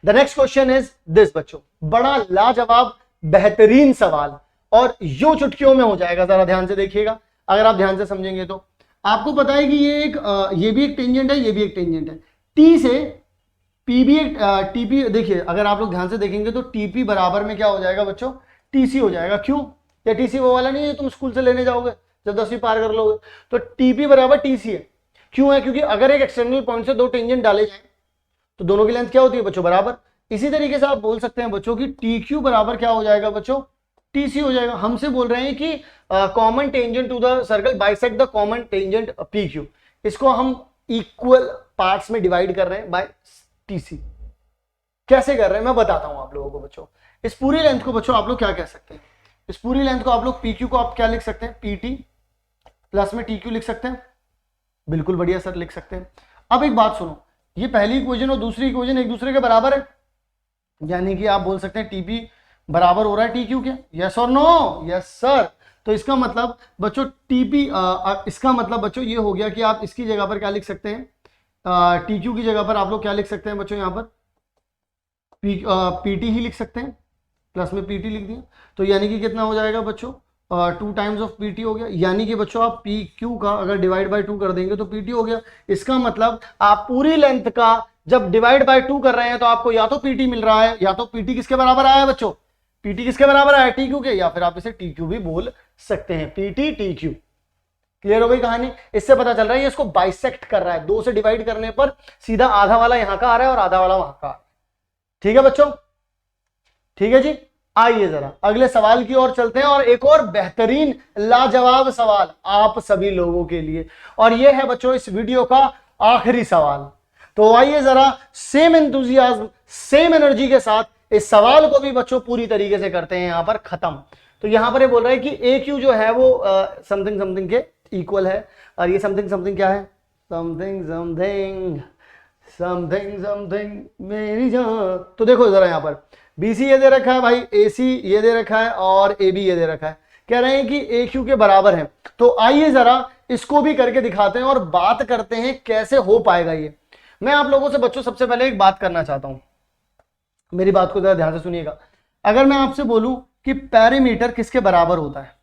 The next question is this बच्चों, बड़ा लाजवाब बेहतरीन सवाल, और यूं चुटकियों में हो जाएगा, जरा ध्यान से देखिएगा। अगर आप ध्यान से समझेंगे तो आपको पता है कि ये भी एक टेंजेंट है, ये भी एक टेंजेंट है। टी से P पीबी टीपी, देखिए अगर आप लोग ध्यान से देखेंगे तो टीपी बराबर में क्या हो जाएगा बच्चों, टीसी हो जाएगा। क्यों? या टीसी वो वाला नहीं है तुम स्कूल से लेने जाओगे जब 10वीं पार कर लोगे, तो टीपी बराबर टीसी है। क्यों है? क्योंकि अगर एक एक्सटर्नल पॉइंट से दो टेंजेंट डाले जाए तो दोनों की लेंथ क्या होती है बच्चों, बराबर। इसी तरीके से आप बोल सकते हैं बच्चों की टी क्यू बराबर क्या हो जाएगा बच्चों, टीसी हो जाएगा। हमसे बोल रहे हैं कि common tangent to the circle bisect the common tangent P Q, इसको हम इक्वल पार्ट्स में डिवाइड कर रहे हैं बाय टीसी। कैसे कर रहे हैं मैं बताता हूं आप लोगों को बच्चों। इस पूरी लेंथ को बच्चों आप लोग क्या कह सकते हैं, इस पूरी लेंथ को आप लोग पी क्यू को आप क्या लिख सकते हैं, पीटी प्लस में टी क्यू लिख सकते हैं। बिल्कुल बढ़िया सर, लिख सकते हैं। अब एक बात सुनो, ये पहली इक्वेशन और दूसरी इक्वेशन एक दूसरे के बराबर है, यानी कि आप बोल सकते हैं टीपी बराबर हो रहा है टी क्यू के। यस और नो? Yes sir. तो इसका मतलब बच्चों टीपी, इसका मतलब बच्चों ये हो गया कि आप इसकी जगह पर क्या लिख सकते हैं, टी क्यू की जगह पर आप लोग क्या लिख सकते हैं बच्चों, यहां पर पीटी ही लिख सकते हैं, प्लस में पीटी लिख दिया। तो यानी कि कितना हो जाएगा बच्चों, 2 टाइम्स ऑफ पीटी हो गया। यानी कि बच्चों आप पी क्यू का अगर डिवाइड बाय 2 कर देंगे तो पीटी हो गया। इसका मतलब आप पूरी लेंथ का जब डिवाइड बाय 2 कर रहे हैं तो आपको या तो पीटी मिल रहा है, या तो पीटी किसके बराबर आया है बच्चों, पीटी किसके बराबर आया, टी क्यू के, या फिर आप इसे टी क्यू भी बोल सकते हैं, पीटी टी क्यू। क्लियर हो गई कहानी? इससे पता चल रहा है ये इसको बाइसेक्ट कर रहा है, 2 से डिवाइड करने पर सीधा आधा वाला यहां का आ रहा है और आधा वाला वहां का। ठीक है बच्चों? ठीक है जी। आइए जरा अगले सवाल की ओर चलते हैं, और एक और बेहतरीन लाजवाब सवाल आप सभी लोगों के लिए, और यह है बच्चों इस वीडियो का आखिरी सवाल। तो आइए जरा सेम एंथुसियाज्म सेम एनर्जी के साथ इस सवाल को भी बच्चों पूरी तरीके से करते हैं यहां पर खत्म। तो यहां पर ये बोल रहा है कि ए क्यू जो है वो समथिंग समथिंग के इक्वल है, और ये समथिंग समथिंग क्या है, समथिंग समथिंग समथिंग समथिंग मेरी जान। तो देखो जरा यहां पर बीसी ये दे रखा है भाई, एसी ये दे रखा है और ए बी ये दे रखा है, कह रहे हैं कि ए क्यू के बराबर है। तो आइए जरा इसको भी करके दिखाते हैं और बात करते हैं कैसे हो पाएगा ये। मैं आप लोगों से बच्चों सबसे पहले एक बात करना चाहता हूं, मेरी बात को जरा ध्यान से सुनिएगा। अगर मैं आपसे बोलूं कि पेरीमीटर किसके बराबर होता है,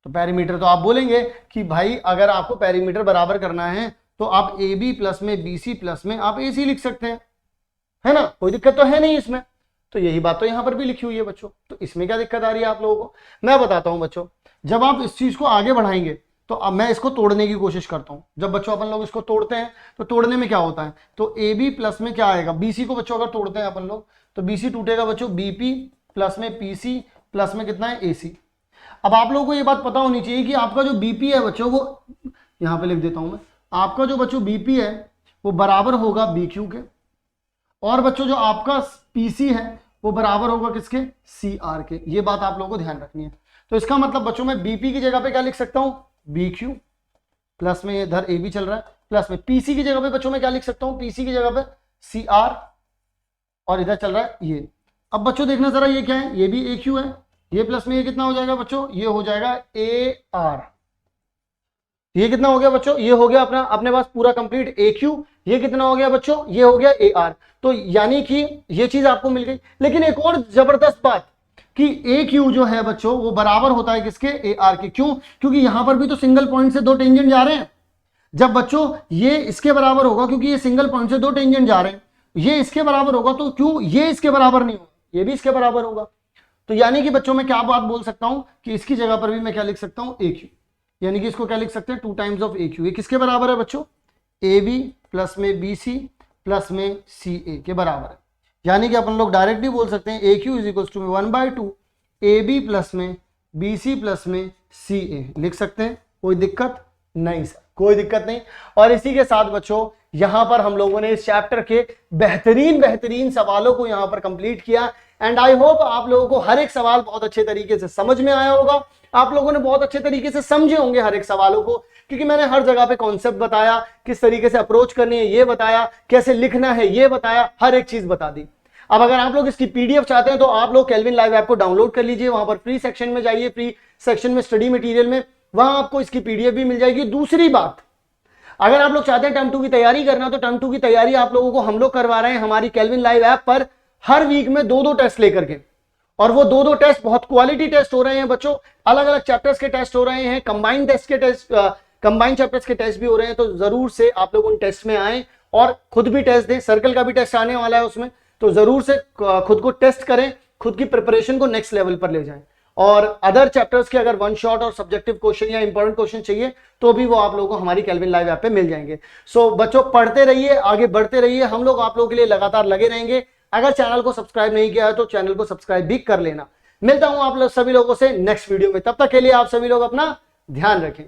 तो पेरीमीटर तो आप बोलेंगे कि भाई अगर आपको पेरीमीटर बराबर करना है तो आप ए बी प्लस में बी सी प्लस में आप ए सी लिख सकते हैं, है ना, कोई दिक्कत तो है नहीं इसमें। तो यही बात तो यहां पर भी लिखी हुई है बच्चों, तो इसमें क्या दिक्कत आ रही है आप लोगों को, मैं बताता हूं बच्चों। जब आप इस चीज को आगे बढ़ाएंगे तो अब मैं इसको तोड़ने की कोशिश करता हूं। जब बच्चों अपन लोग इसको तोड़ते हैं तो तोड़ने में क्या होता है, तो ए बी प्लस में क्या आएगा, बीसी को बच्चों अगर तोड़ते हैं अपन लोग तो बीसी टूटेगा बच्चों बीपी प्लस में पीसी प्लस में कितना है एसी। अब आप लोगों को ये बात पता होनी चाहिए कि आपका जो बीपी है बच्चों, वो यहां पे लिख देता हूं मैं, आपका जो बच्चों बीपी है वो बराबर होगा बी क्यू के, और बच्चों जो आपका पीसी है वो बराबर होगा किसके, सी आर के। ये बात आप लोगों को ध्यान रखनी है। तो इसका मतलब बच्चों मैं बीपी की जगह पे क्या लिख सकता हूं, बी क्यू प्लस में इधर ए बी चल रहा है, प्लस में पीसी की जगह पे बच्चों मैं क्या लिख सकता हूं, पीसी की जगह पे सी आर, और इधर चल रहा है ये। अब बच्चों देखना जरा ये क्या है, ये भी ए क्यू है, ये प्लस में ये कितना हो जाएगा बच्चों, ये हो जाएगा ए आर। ये कितना हो गया बच्चों, ये हो गया अपना अपने पास पूरा कंप्लीट ए क्यू। ये कितना हो गया बच्चों, ये हो गया ए आर। तो यानी कि ये चीज आपको मिल गई। लेकिन एक और जबरदस्त बात कि ए क्यू जो है बच्चों वो बराबर होता है किसके, ए आर के। क्यों? क्योंकि यहां पर भी तो सिंगल पॉइंट से 2 टेंजेंट जा रहे हैं। जब बच्चों ये इसके बराबर होगा क्योंकि ये सिंगल पॉइंट से 2 टेंजेंट जा रहे हैं, ये इसके बराबर होगा, तो क्यों ये इसके बराबर नहीं होगा, ये भी इसके बराबर होगा। तो यानी कि बच्चों मैं क्या बात बोल सकता हूं कि इसकी जगह पर भी मैं क्या लिख सकता हूं, ए क्यू, यानी कि इसको क्या लिख सकते हैं 2 टाइम्स ऑफ ए क्यू। ये किसके बराबर है बच्चों, ए बी प्लस में बी सी प्लस में सी ए के बराबर है। यानी कि अपन लोग डायरेक्ट भी बोल सकते हैं A Q is equal to 1/2 A B plus में बी सी प्लस में सी ए लिख सकते हैं। कोई दिक्कत नहीं सर, कोई दिक्कत नहीं। और इसी के साथ बच्चों यहां पर हम लोगों ने इस चैप्टर के बेहतरीन सवालों को यहां पर कंप्लीट किया। एंड आई होप आप लोगों को हर एक सवाल बहुत अच्छे तरीके से समझ में आया होगा, आप लोगों ने बहुत अच्छे तरीके से समझे होंगे हर एक सवालों को, क्योंकि मैंने हर जगह पे कॉन्सेप्ट बताया, किस तरीके से अप्रोच करनी है ये बताया, कैसे लिखना है ये बताया, हर एक चीज बता दी। अब अगर आप लोग इसकी पीडीएफ चाहते हैं तो आप लोग केल्विन लाइव ऐप को डाउनलोड कर लीजिए, वहां पर फ्री सेक्शन में जाइए, फ्री सेक्शन में स्टडी मटेरियल में, वहां आपको इसकी पीडीएफ भी मिल जाएगी। दूसरी बात, अगर आप लोग चाहते हैं टर्म 2 की तैयारी करना तो टर्म 2 की तैयारी आप लोगों को हम लोग करवा रहे हैं हमारी केल्विन लाइव ऐप पर, हर वीक में 2-2 टेस्ट लेकर के। और वो 2-2 टेस्ट बहुत क्वालिटी टेस्ट हो रहे हैं बच्चों, अलग अलग चैप्टर्स के टेस्ट हो रहे हैं, कंबाइंड टेस्ट के टेस्ट, कंबाइंड चैप्टर्स के टेस्ट भी हो रहे हैं। तो जरूर से आप लोग उन टेस्ट में आए और खुद भी टेस्ट दें। सर्कल का भी टेस्ट आने वाला है उसमें, तो जरूर से खुद को टेस्ट करें, खुद की प्रिपरेशन को नेक्स्ट लेवल पर ले जाएं। और अदर चैप्टर्स के अगर वन शॉट और सब्जेक्टिव क्वेश्चन या इंपॉर्टेंट क्वेश्चन चाहिए तो भी वो आप लोगों को हमारी केल्विन लाइव ऐप पे मिल जाएंगे। सो बच्चों पढ़ते रहिए, आगे बढ़ते रहिए, हम लोग आप लोगों के लिए लगातार लगे रहेंगे। अगर चैनल को सब्सक्राइब नहीं किया है तो चैनल को सब्सक्राइब भी कर लेना। मिलता हूं आप लोग सभी लोगों से नेक्स्ट वीडियो में, तब तक के लिए आप सभी लोग अपना ध्यान रखें।